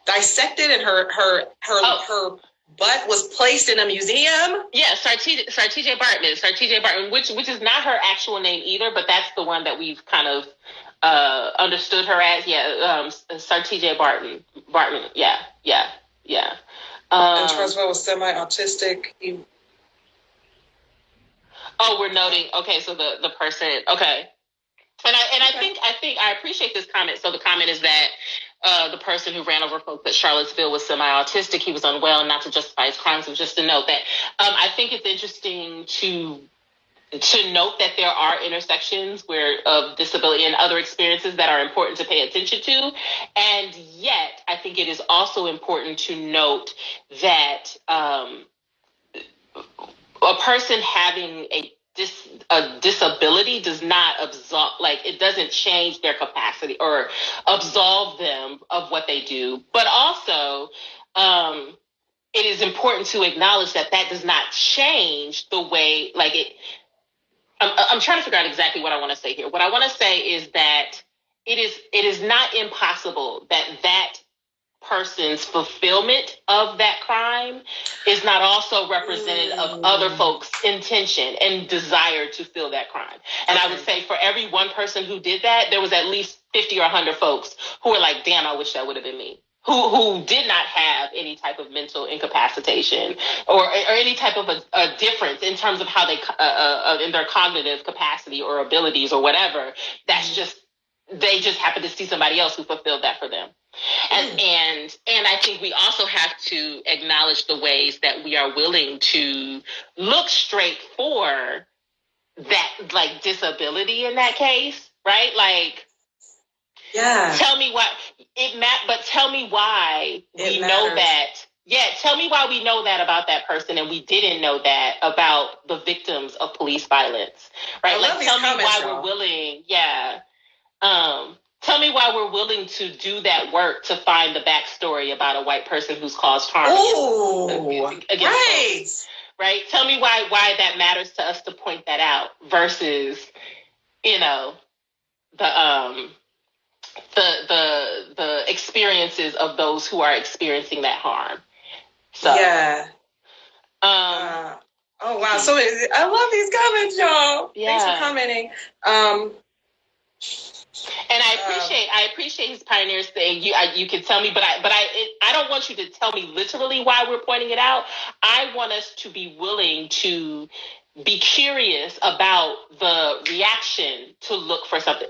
dissected and her butt was placed in a museum.
Yeah, Tracie Bartman, which is not her actual name either, but that's the one that we've kind of understood her as. Tracie Bartman. Yeah.
And Trezville was semi-autistic.
We're noting. Okay, so the person. Okay, and I think I appreciate this comment. So the comment is that the person who ran over folks at Charlottesville was semi-autistic. He was unwell, not to justify his crimes, but just to note that I think it's interesting to note that there are intersections of disability and other experiences that are important to pay attention to. And yet, I think it is also important to note that a person having a disability does not it doesn't change their capacity or absolve them of what they do. But also, it is important to acknowledge that does not change the way, I'm trying to figure out exactly what I want to say here. What I want to say is that it is not impossible that person's fulfillment of that crime is not also representative of other folks' intention and desire to feel that crime. And I would say for every one person who did that, there was at least 50 or 100 folks who were like, damn, I wish that would have been me. Who did not have any type of mental incapacitation or any type of a difference in terms of how they in their cognitive capacity or abilities or whatever. They just happened to see somebody else who fulfilled that for them. And I think we also have to acknowledge the ways that we are willing to look straight for that, like, disability in that case, right? Like, tell me why but tell me why we know that. Yeah, tell me why we know that about that person and we didn't know that about the victims of police violence, right? Like, tell me why we're willing. Yeah. Tell Tell me why we're willing to do that work to find the backstory about a white person who's caused harm against
right.
folks, right? Tell me why that matters to us to point that out versus, you know, the experiences of those who are experiencing that harm. So
yeah. Oh wow! So I love these comments, y'all.
Yeah.
Thanks for commenting.
And I appreciate his pioneers thing. You can tell me, but I don't want you to tell me literally why we're pointing it out. I want us to be willing to be curious about the reaction to look for something,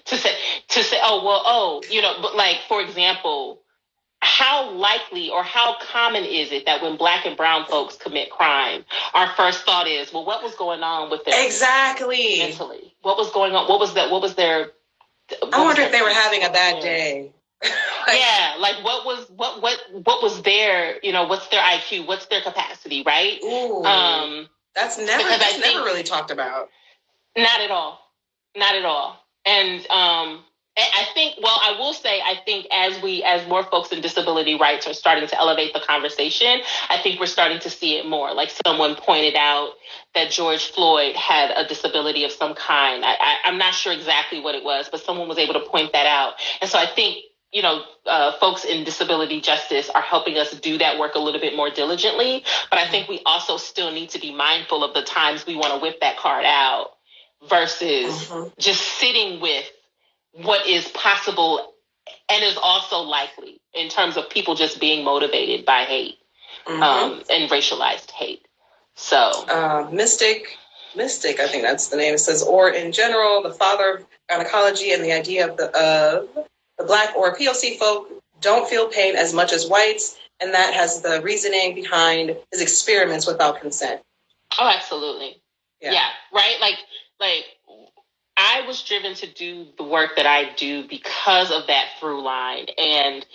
to say, but like, for example, how likely or how common is it that when Black and brown folks commit crime, our first thought is, well, what was going on with them
exactly
mentally? What was going on? What was their?
I wonder if they were having a bad day.
Yeah, like what was their, what's their IQ, what's their capacity, right?
Ooh, that's never really talked about.
Not at all. And I think, well, I will say, I think as more folks in disability rights are starting to elevate the conversation, I think we're starting to see it more. Like someone pointed out that George Floyd had a disability of some kind. I'm not sure exactly what it was, but someone was able to point that out. And so I think, folks in disability justice are helping us do that work a little bit more diligently. But I think we also still need to be mindful of the times we want to whip that card out versus just sitting with what is possible and is also likely in terms of people just being motivated by hate and racialized hate. So
Mystic, I think that's the name. It says, or in general, the father of gynecology and the idea of the Black or POC folk don't feel pain as much as whites, and that has the reasoning behind his experiments without consent.
Oh, absolutely. Yeah, right? Like I was driven to do the work that I do because of that through line, and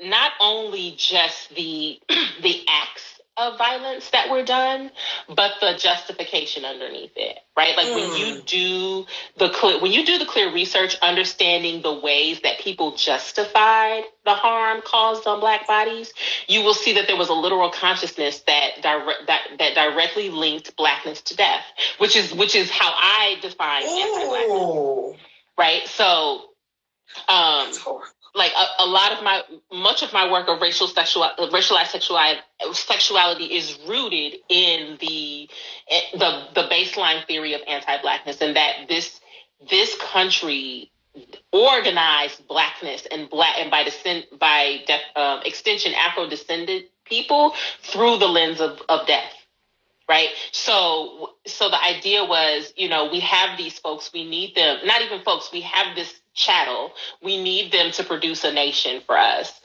not only just the acts of violence that were done, but the justification underneath it, right? Like when you do the clear research, understanding the ways that people justified the harm caused on Black bodies, you will see that there was a literal consciousness that directly linked Blackness to death, which is how I define anti-Blackness, right? So, like a lot of much of my work of racialized sexuality is rooted in the baseline theory of anti-Blackness, and that this country organized Blackness and by extension Afro-descended people through the lens of death. Right. So the idea was, we have these folks, we need them, not even folks, we have this chattel, we need them to produce a nation for us.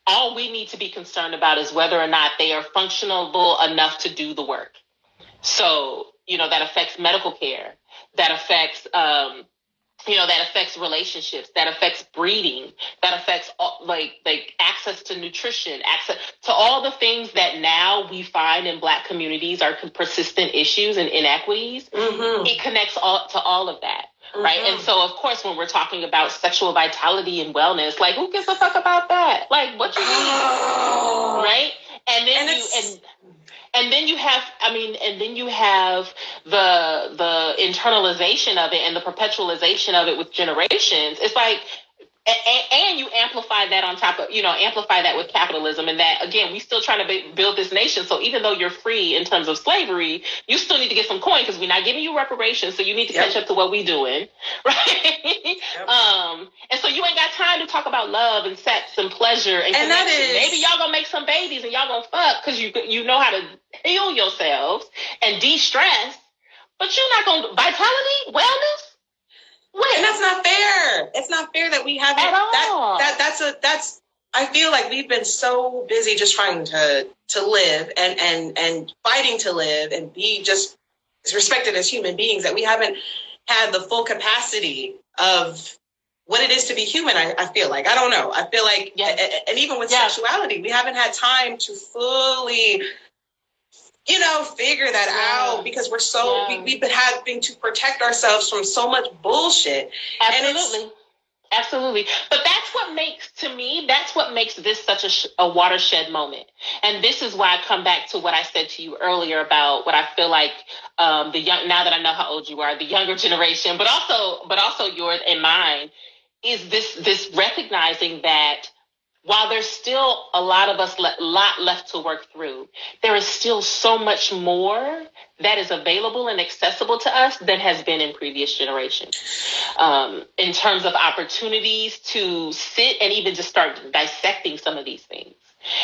All we need to be concerned about is whether or not they are functional enough to do the work. So, that affects medical care, that affects, that affects relationships, that affects breeding, that affects like access to nutrition, access to all the things that now we find in Black communities are persistent issues and inequities. It connects to all of that. Right. And so, of course, when we're talking about sexual vitality and wellness, like, who gives a fuck about that? Like, what you mean? Right. And then you have the internalization of it and the perpetualization of it with generations. It's like, and you amplify that on top of, amplify that with capitalism, and that, again, we still trying to build this nation. So even though you're free in terms of slavery, you still need to get some coin because we're not giving you reparations. So you need to catch up to what we doing. Right. And so you ain't got time to talk about love and sex and pleasure and connection. Maybe y'all gonna make some babies and y'all gonna fuck because you know how to heal yourselves and de-stress, but you're not gonna vitality, wellness.
And that's not fair. It's not fair that we haven't. That's. I feel like we've been so busy just trying to live and fighting to live and be just respected as human beings that we haven't had the full capacity of what it is to be human. I feel like, I don't know. I feel like, and even with sexuality, we haven't had time to fully figure that out, because we're so, we've been having to protect ourselves from so much bullshit.
Absolutely. Absolutely. But that's what makes this such a watershed moment. And this is why I come back to what I said to you earlier about what I feel like now that I know how old you are, the younger generation, but also yours and mine, is this recognizing that while there's still a lot of us, lot left to work through, there is still so much more that is available and accessible to us than has been in previous generations. In terms of opportunities to sit and even just start dissecting some of these things.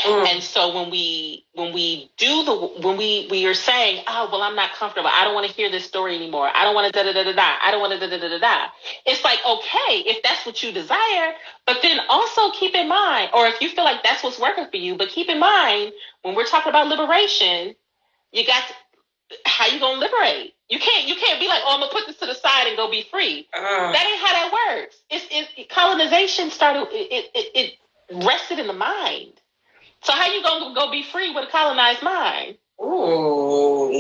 And so when we are saying, oh, well, I'm not comfortable, I don't want to hear this story anymore, I don't want to I don't want to it's like, okay, if that's what you desire, but then also keep in mind, or if you feel like that's what's working for you, but keep in mind, when we're talking about liberation, you got to, how you gonna liberate? You can't be like, oh, I'm gonna put this to the side and go be free. That ain't how that works. Colonization started. It rested in the mind. So how you gonna go be free with a colonized mind?
Ooh.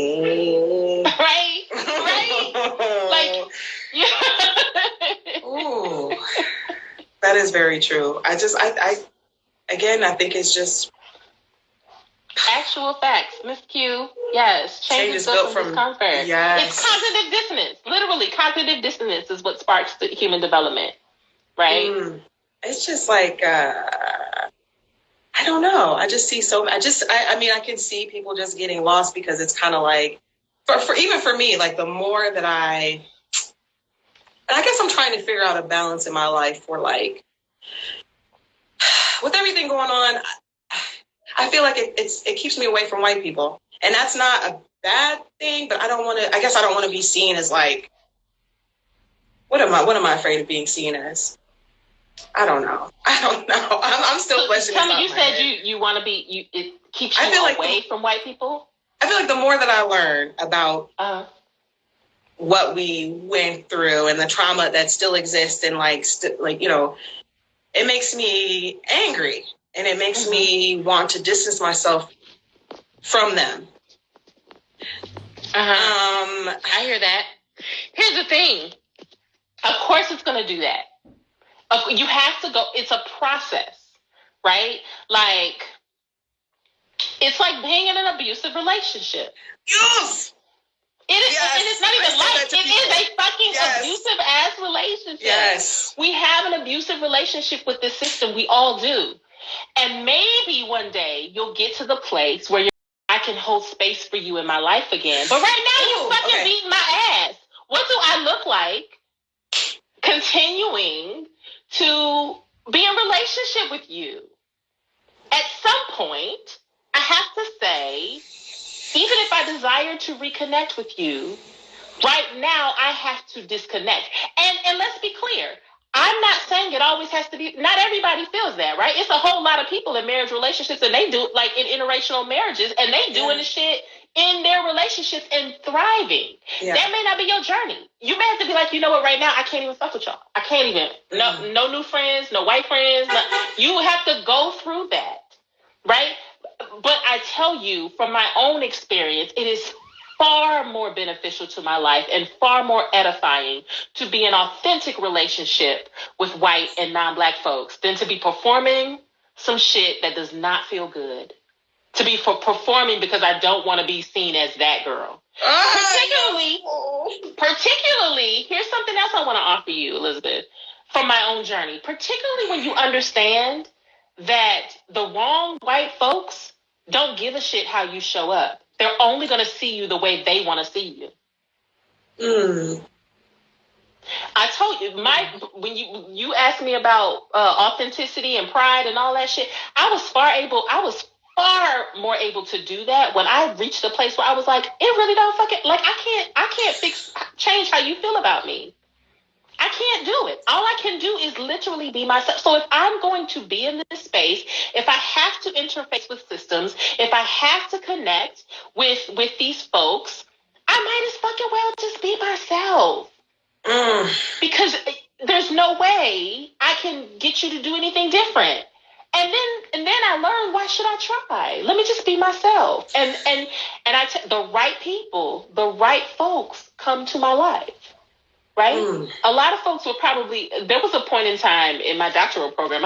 Right? Like, yeah.
Ooh. That is very true. I think it's just
actual facts, Miss Q. Yes, change is built from discomfort.
Yes.
It's cognitive dissonance. Literally, cognitive dissonance is what sparks the human development. Right?
It's just like I don't know. I just see I can see people just getting lost, because it's kind of like, for even for me, like the more that and I guess I'm trying to figure out a balance in my life for, like, with everything going on, I feel like it keeps me away from white people. And that's not a bad thing, but I don't want to be seen as, like, what am I afraid of being seen as? I don't know. I'm still questioning.
Tell me, you said you want to be, it keeps you away from white people?
I feel like the more that I learn about what we went through and the trauma that still exists, and it makes me angry, and it makes me want to distance myself from them.
I hear that. Here's the thing. Of course it's going to do that. You have to go. It's a process, right? Like, it's like being in an abusive relationship.
Yes!
It is, and it's not even like, it is a fucking abusive ass relationship.
Yes.
We have an abusive relationship with this system. We all do. And maybe one day you'll get to the place where I can hold space for you in my life again. But right now you're fucking beating my ass. What do I look like continuing to be in relationship with you? At some point, I have to say, even if I desire to reconnect with you, right now I have to disconnect. And let's be clear, I'm not saying it always has to be, not everybody feels that, right? It's a whole lot of people in marriage relationships, and they do, like in interracial marriages, and they doing the shit in their relationships and thriving. Yeah. That may not be your journey. You may have to be like, you know what, right now I can't even fuck with y'all. I can't even. No new friends, no white friends. You have to go through that, right? But I tell you, from my own experience, it is far more beneficial to my life and far more edifying to be in authentic relationship with white and non-black folks than to be performing some shit that does not feel good. To be performing because I don't want to be seen as that girl. Particularly, here's something else I want to offer you, Elizabeth, from my own journey. Particularly when you understand that the wrong white folks don't give a shit how you show up. They're only going to see you the way they want to see you. I told you, when you asked me about authenticity and pride and all that shit, I was far more able to do that when I reached a place where I was like, it really don't fucking, like, I can't change how you feel about me. I can't do it. All I can do is literally be myself. So if I'm going to be in this space, if I have to interface with systems, if I have to connect with these folks, I might as fucking well just be myself. Because there's no way I can get you to do anything different. And then I learned, why should I try? Let me just be myself. And the right people, the right folks come to my life. Right? A lot of folks were there was a point in time in my doctoral program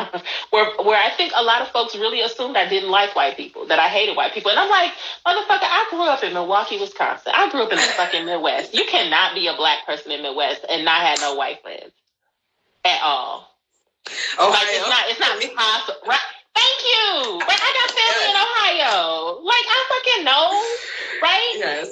where I think a lot of folks really assumed I didn't like white people, that I hated white people. And I'm like, motherfucker, I grew up in Milwaukee, Wisconsin. I grew up in the fucking Midwest. You cannot be a black person in the Midwest and not have no white friends at all.
Ohio.
Like, it's not possible. Right? Thank you. Like, I got family in Ohio. Like, I fucking know. Right?
Yes.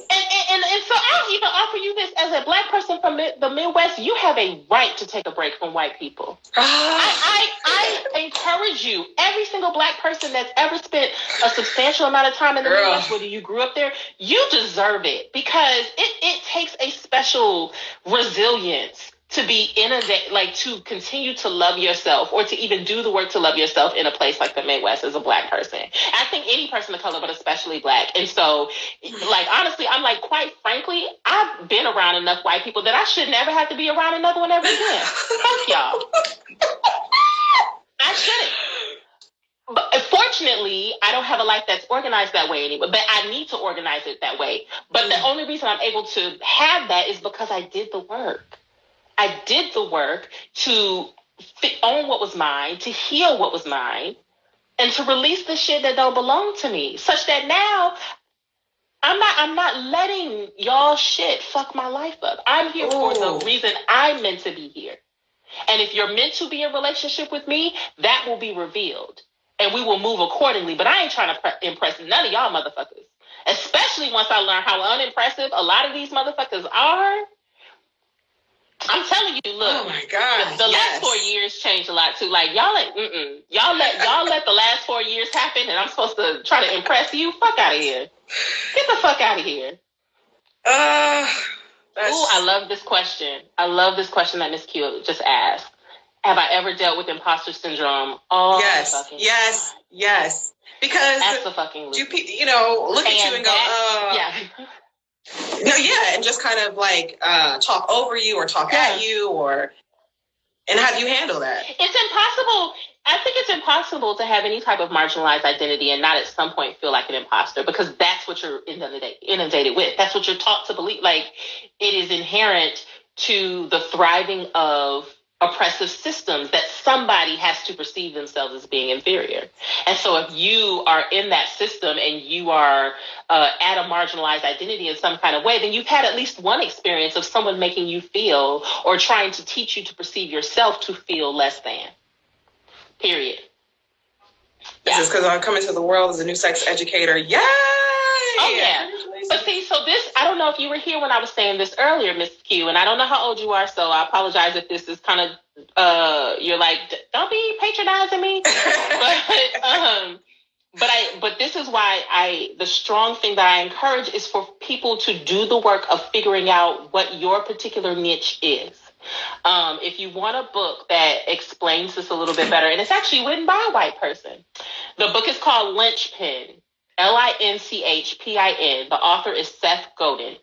And so I'll even offer you this, as a black person from the Midwest, you have a right to take a break from white people. I encourage you, every single black person that's ever spent a substantial amount of time in the Midwest, whether you grew up there, you deserve it, because it takes a special resilience to be inundated, like to continue to love yourself, or to even do the work to love yourself in a place like the Midwest as a black person. I think any person of color, but especially black. And so, like, honestly, I'm like, quite frankly, I've been around enough white people that I should never have to be around another one ever again. Fuck y'all. I shouldn't. But fortunately, I don't have a life that's organized that way anymore, but I need to organize it that way. But the only reason I'm able to have that is because I did the work. I did the work to own what was mine, to heal what was mine, and to release the shit that don't belong to me, such that now I'm not letting y'all shit fuck my life up. I'm here for the reason I'm meant to be here. And if you're meant to be in a relationship with me, that will be revealed, and we will move accordingly. But I ain't trying to impress none of y'all motherfuckers, especially once I learn how unimpressive a lot of these motherfuckers are. I'm telling you, look.
Oh my God.
The last 4 years changed a lot too. Like, y'all let the last 4 years happen, and I'm supposed to try to impress you? Fuck out of here. Get the fuck out of here. Ooh, I love this question. I love this question that Miss Q just asked. Have I ever dealt with imposter syndrome? Oh,
yes. Because
that's the fucking loop.
You know, look at you and go, No, yeah, and just kind of like talk over you or talk at you, and how do you handle that?
It's impossible. I think it's impossible to have any type of marginalized identity and not at some point feel like an imposter, because that's what you're inundated with. That's what you're taught to believe. Like, it is inherent to the thriving of oppressive systems that somebody has to perceive themselves as being inferior. And so if you are in that system and you are at a marginalized identity in some kind of way, then you've had at least one experience of someone making you feel, or trying to teach you to perceive yourself to feel less than. Period.
This is because I'm coming to the world as a new sex educator. Yay!
Oh, yeah. But see, so this, I don't know if you were here when I was saying this earlier, Miss Q, and I don't know how old you are, so I apologize if this is kind of, you're like, don't be patronizing me. But this is why the strong thing that I encourage is for people to do the work of figuring out what your particular niche is. If you want a book that explains this a little bit better, and it's actually written by a white person. The book is called Lynchpin, Linchpin. The author is Seth Godin.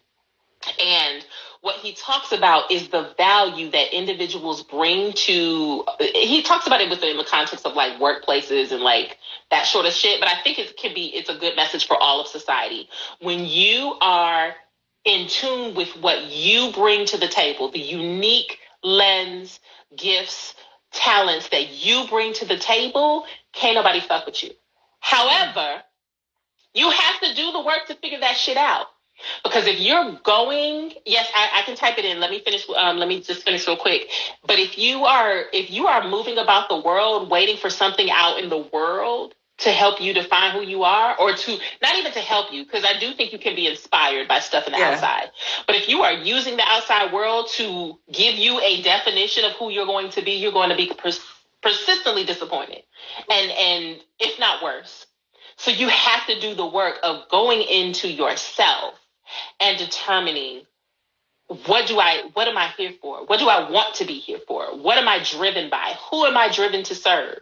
And what he talks about is the value that individuals bring to, he talks about it within the context of like workplaces and like that sort of shit. But I think it's a good message for all of society. When you are in tune with what you bring to the table, the unique lens, gifts, talents that you bring to the table, can't nobody fuck with you. However, you have to do the work to figure that shit out. Because if you're going, yes, I can type it in. Let me finish. Let me just finish real quick. But if you are moving about the world, waiting for something out in the world to help you define who you are, or to not even to help you, because I do think you can be inspired by stuff in the outside. But if you are using the outside world to give you a definition of who you're going to be persistently disappointed, and if not worse. So you have to do the work of going into yourself and determining, what am I here for? What do I want to be here for? What am I driven by? Who am I driven to serve?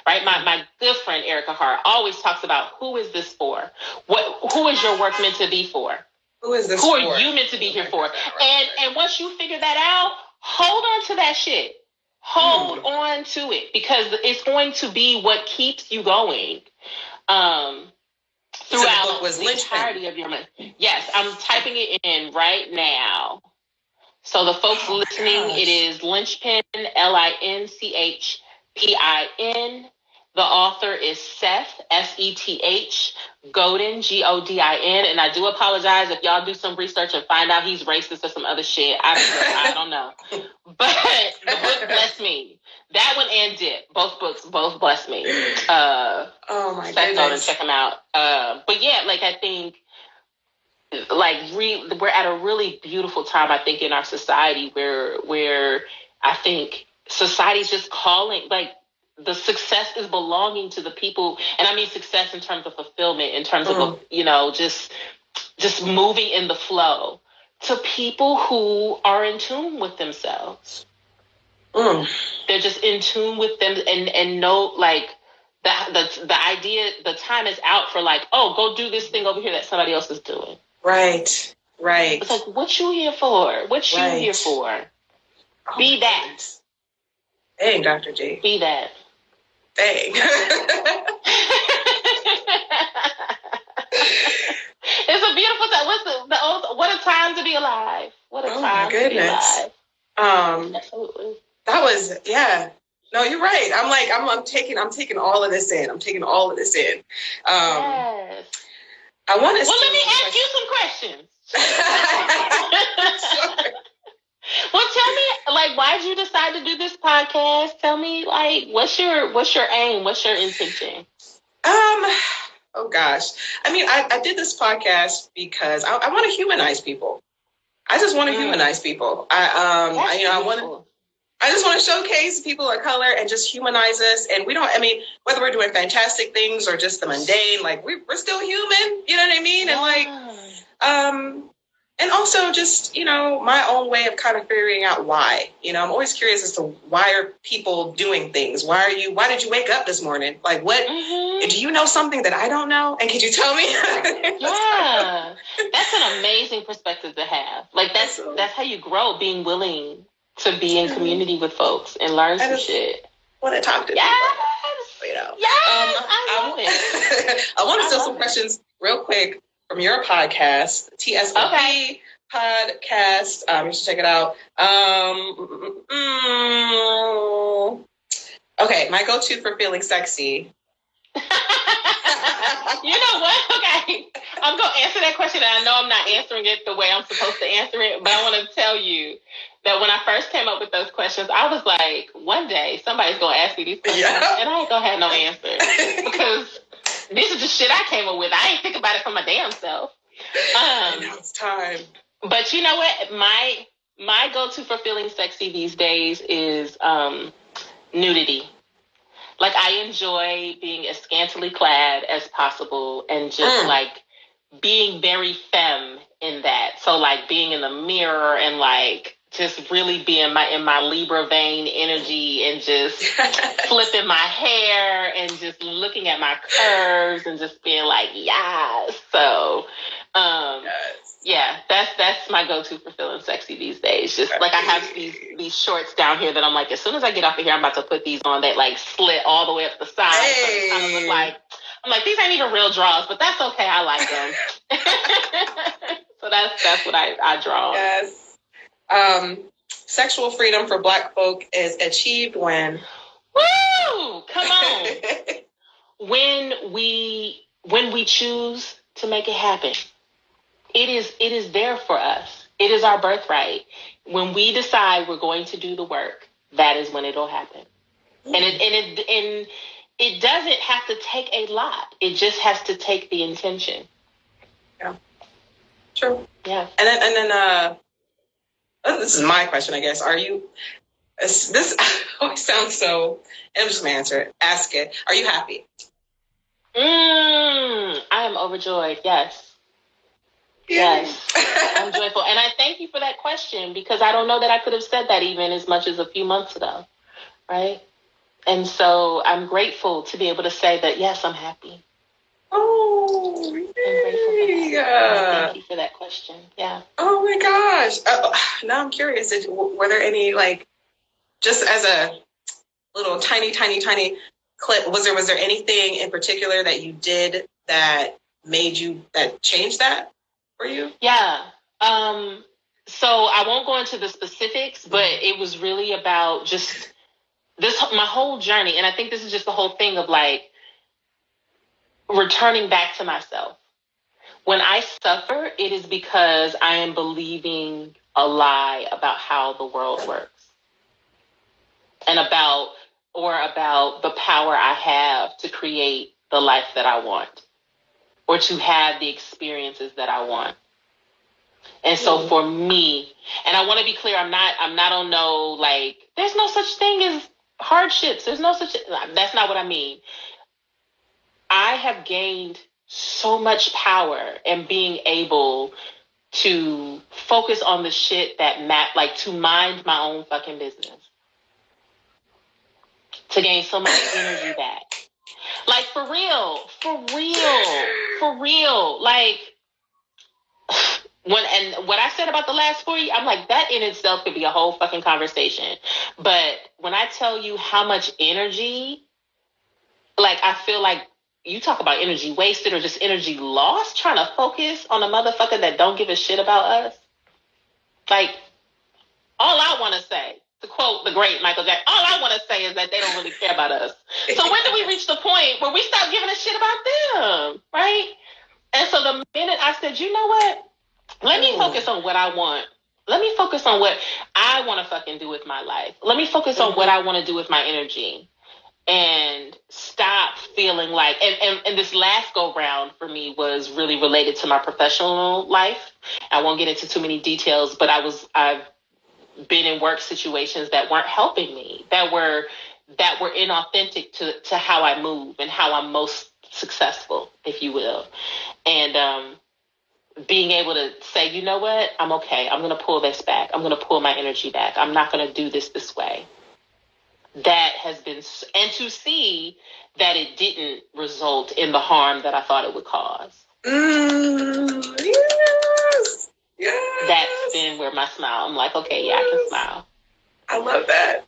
Right? My good friend Erica Hart always talks about, who is this for? Who is your work meant to be for?
Who is this
Who
for?
are you meant to be here for? And once you figure that out, hold on to that shit. Hold on to it, because it's going to be what keeps you going throughout the entirety of your month. Yes, I'm typing it in right now. So the folks listening, it is Linchpin, Linchpin. The author is Seth, Seth, Godin, Godin. And I do apologize if y'all do some research and find out he's racist or some other shit. I don't know. But the book blessed me. That one and Dip. Both books, both blessed me.
Oh my
Seth
goodness.
Godin, check them out. But yeah, like I think, like we're at a really beautiful time, I think, in our society where I think society's just calling, like, the success is belonging to the people, and I mean success in terms of fulfillment, in terms of, you know, just moving in the flow, to people who are in tune with themselves. They're just in tune with them and know, like, the idea, the time is out for, like, oh, go do this thing over here that somebody else is doing. Right. It's like, what you here for? What you here for? Be that.
Dang, Dr. G.
Be that.
Dang.
It's a beautiful time. What a time to be alive. What a time to be alive. Absolutely.
That was, yeah. No, you're right. I'm taking all of this in. Yes. I want to.
Well, let me ask you some questions.
Sure.
Well, tell me, like, why did you decide to do this podcast? Tell me, like, what's your aim? What's your intention?
Oh gosh. I mean, I did this podcast because I want to humanize people. I just want to humanize people. I just want to showcase people of color and just humanize us. And whether we're doing fantastic things or just the mundane, like we're still human, you know what I mean? And and also just, my own way of kind of figuring out why, I'm always curious as to why are people doing things? Why did you wake up this morning? Like what, do you know something that I don't know? And could you tell me?
Yeah, that's an amazing perspective to have. Like that's how you grow, being willing to be in community with folks and learn some shit.
Want to talk to people.
I love it.
I want to steal some questions real quick from your podcast, TSOP podcast. You should check it out. Okay, my go-to for feeling sexy.
You know what? Okay, I'm going to answer that question, and I know I'm not answering it the way I'm supposed to answer it, but I want to tell you that when I first came up with those questions, I was like, one day somebody's going to ask me these questions, and I ain't going to have no answer, because this is the shit I came up with. I ain't think about it for my damn self.
Now it's time.
But you know what? My go-to for feeling sexy these days is nudity. Like, I enjoy being as scantily clad as possible and just like being very femme in that. So like being in the mirror and like just really being in my Libra vein energy and just flipping my hair and just looking at my curves and just being like, yes. So, yeah, that's my go-to for feeling sexy these days. Just like I have these shorts down here that I'm like, as soon as I get off of here, I'm about to put these on that like slit all the way up the side. So it kind of look like, I'm like, these ain't even real draws, but that's okay. I like them. So that's what I draw.
Yes. Sexual freedom for Black folk is achieved when.
Woo! Come on. when we choose to make it happen. It is there for us. It is our birthright. When we decide we're going to do the work, that is when it'll happen. And it doesn't have to take a lot. It just has to take the intention.
Yeah. True.
Yeah.
And then this is my question, I guess. Are you? This always sounds so. I'm just gonna answer it. Ask it. Are you happy?
I am overjoyed. Yes. Yes, I'm joyful. And I thank you for that question, because I don't know that I could have said that even as much as a few months ago, right? And so I'm grateful to be able to say that, yes, I'm happy.
Oh,
I'm grateful for that. Thank you for that question. Yeah.
Oh, my gosh. Now I'm curious. Were there any, just as a little tiny clip, was there anything in particular that you did that changed that for you?
Yeah. So I won't go into the specifics, but it was really about just my whole journey. And I think this is just the whole thing of like returning back to myself. When I suffer, it is because I am believing a lie about how the world works and about the power I have to create the life that I want or to have the experiences that I want. And so for me, and I want to be clear, I'm not on no, like, there's no such thing as hardships. There's no such, that's not what I mean. I have gained so much power in being able to focus on the shit that like to mind my own fucking business. To gain so much energy back. Like, for real. Like, what I said about the last 4 years, I'm like, that in itself could be a whole fucking conversation. But when I tell you how much energy, like, I feel like you talk about energy wasted or just energy lost, trying to focus on a motherfucker that don't give a shit about us. Like, all I want to say, to quote the great Michael Jackson, all I want to say is that they don't really care about us. So when do we reach the point where we stop giving a shit about them, right? And so the minute I said, you know what? Let me focus on what I want. Let me focus on what I want to fucking do with my life. Let me focus on what I want to do with my energy. And stop feeling like, and this last go round for me was really related to my professional life. I won't get into too many details, but I've been in work situations that weren't helping me, that were inauthentic to how I move and how I'm most successful, if you will. And being able to say, you know what, I'm okay. I'm going to pull this back. I'm going to pull my energy back. I'm not going to do this way. That has been, and to see that it didn't result in the harm that I thought it would cause.
Yes.
That's been where my smile, I'm like, okay, yeah, I can smile.
I love that.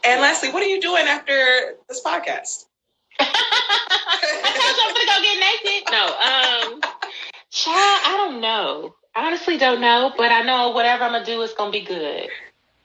And lastly, what are you doing after this podcast?
I told you I'm going to go get naked. No, child, I don't know. I honestly don't know, but I know whatever I'm going to do is going to be good.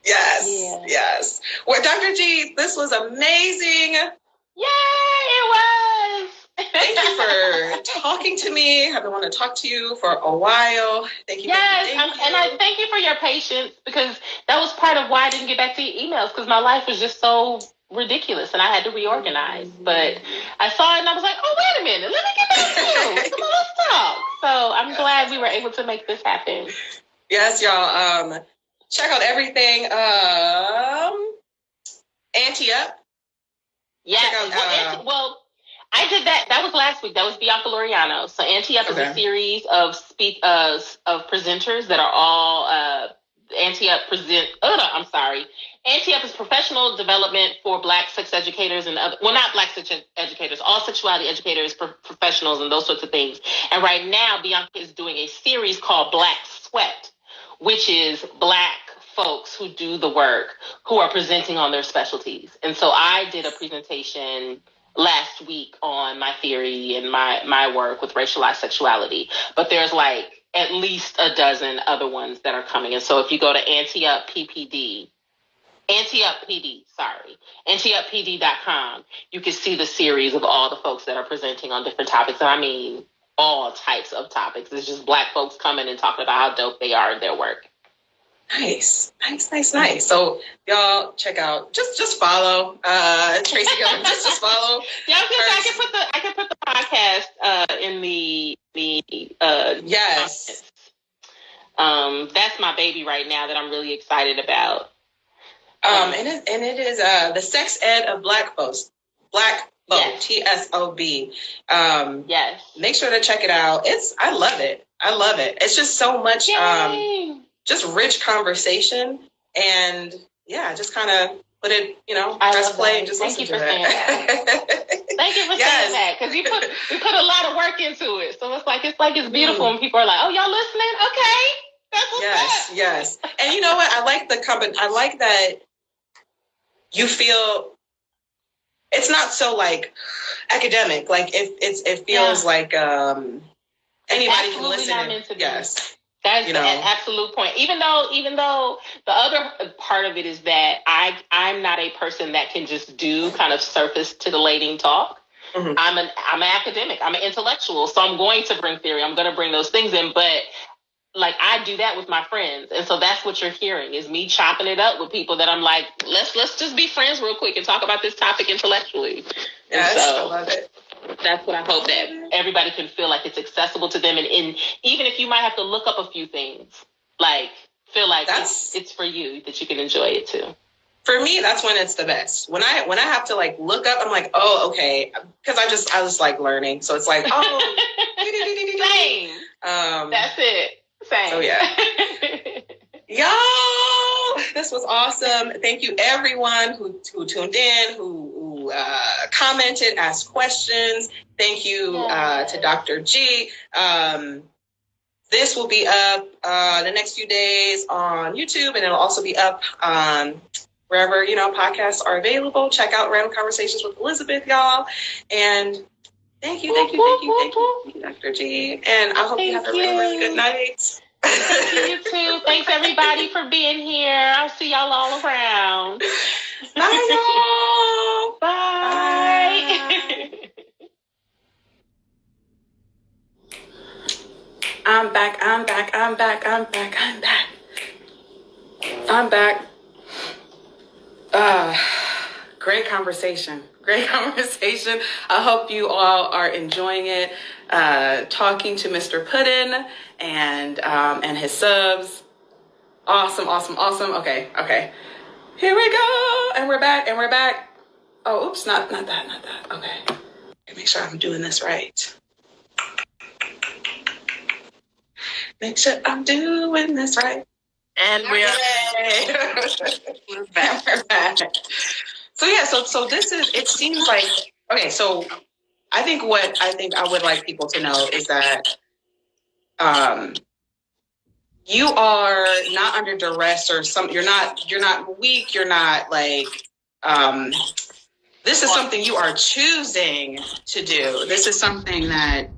Yes. Well, Dr. G, this was amazing.
Yay, it was.
Thank you for talking to me. I've been wanting to talk to you for a while. Thank you.
Yes, and I thank you for your patience, because that was part of why I didn't get back to your emails, because my life was just so ridiculous and I had to reorganize. But I saw it and I was like, oh, wait a minute, let me get back to you. Come on, let's talk. So I'm glad we were able to make this happen.
Yes, y'all. Check out everything. Ante Up.
Yes. Well, I did that. That was last week. That was Bianca Laureano. So Ante Up is a series of presenters that are all Ante Up Ante Up is professional development for Black sex educators and not Black sex educators, all sexuality educators, professionals, and those sorts of things. And right now, Bianca is doing a series called Black Sweat, which is Black folks who do the work, who are presenting on their specialties. And so I did a presentation last week on my theory and my work with racialized sexuality. But there's like at least a dozen other ones that are coming. And so if you go to AnteUpPD.com, you can see the series of all the folks that are presenting on different topics. And I mean, all types of topics. It's just Black folks coming and talking about how dope they are in their work.
Nice. So y'all check out, just follow Tracie Gilbert. just follow.
Yeah, I can put the podcast in the
yes.
That's my baby right now that I'm really excited about.
And it is the sex ed of Black folks. Black folk, yes. TSOB.
Yes.
Make sure to check it out. I love it. It's just so much just rich conversation, and just kind of put it, press play and just listen to it.
Thank you for saying that, because we put a lot of work into it. So it's like beautiful when people are like, oh, y'all listening? Okay. That's what's up.
Yes. And you know what? I like the company. I like that you feel it's not so like academic. Like it feels like anybody can listen.
Not meant to be.
Yes.
That's an absolute point. Even though the other part of it is that I'm not a person that can just do kind of surface titillating talk. Mm-hmm. I'm an academic. I'm an intellectual. So I'm going to bring theory. I'm going to bring those things in. But like I do that with my friends. And so that's what you're hearing is me chopping it up with people that I'm like, let's just be friends real quick and talk about this topic intellectually.
Yes, so, I love it.
That's what I hope that everybody can feel like it's accessible to them. And even if you might have to look up a few things, like feel like it's for you, that you can enjoy it too.
For me, that's when it's the best. When I have to like look up, I'm like, oh, okay. Because I was like learning. So it's like, oh.
Same. That's it. Same.
So yeah. Y'all, this was awesome. Thank you everyone who tuned in, who commented, asked questions. Thank you to Dr. G. This will be up the next few days on YouTube, and it'll also be up wherever podcasts are available. Check out Random Conversations with Elizabeth, y'all. And thank you, Dr. G. And I hope you have a really, really good night.
Thank you too. Thanks everybody for being here. I'll see y'all all around.
Bye, y'all.
Bye.
I'm back. Great conversation. I hope you all are enjoying it. Talking to Mr. Puddin and his subs. Awesome. Okay. Here we go. And we're back. Oh, oops, not that. Okay. Make sure I'm doing this right. Make sure I'm doing this right.
And we're
back. So yeah, so this is, it seems like, okay, so I think I would like people to know is that you are not under duress or you're not weak, you're not like, this is something you are choosing to do. This is something that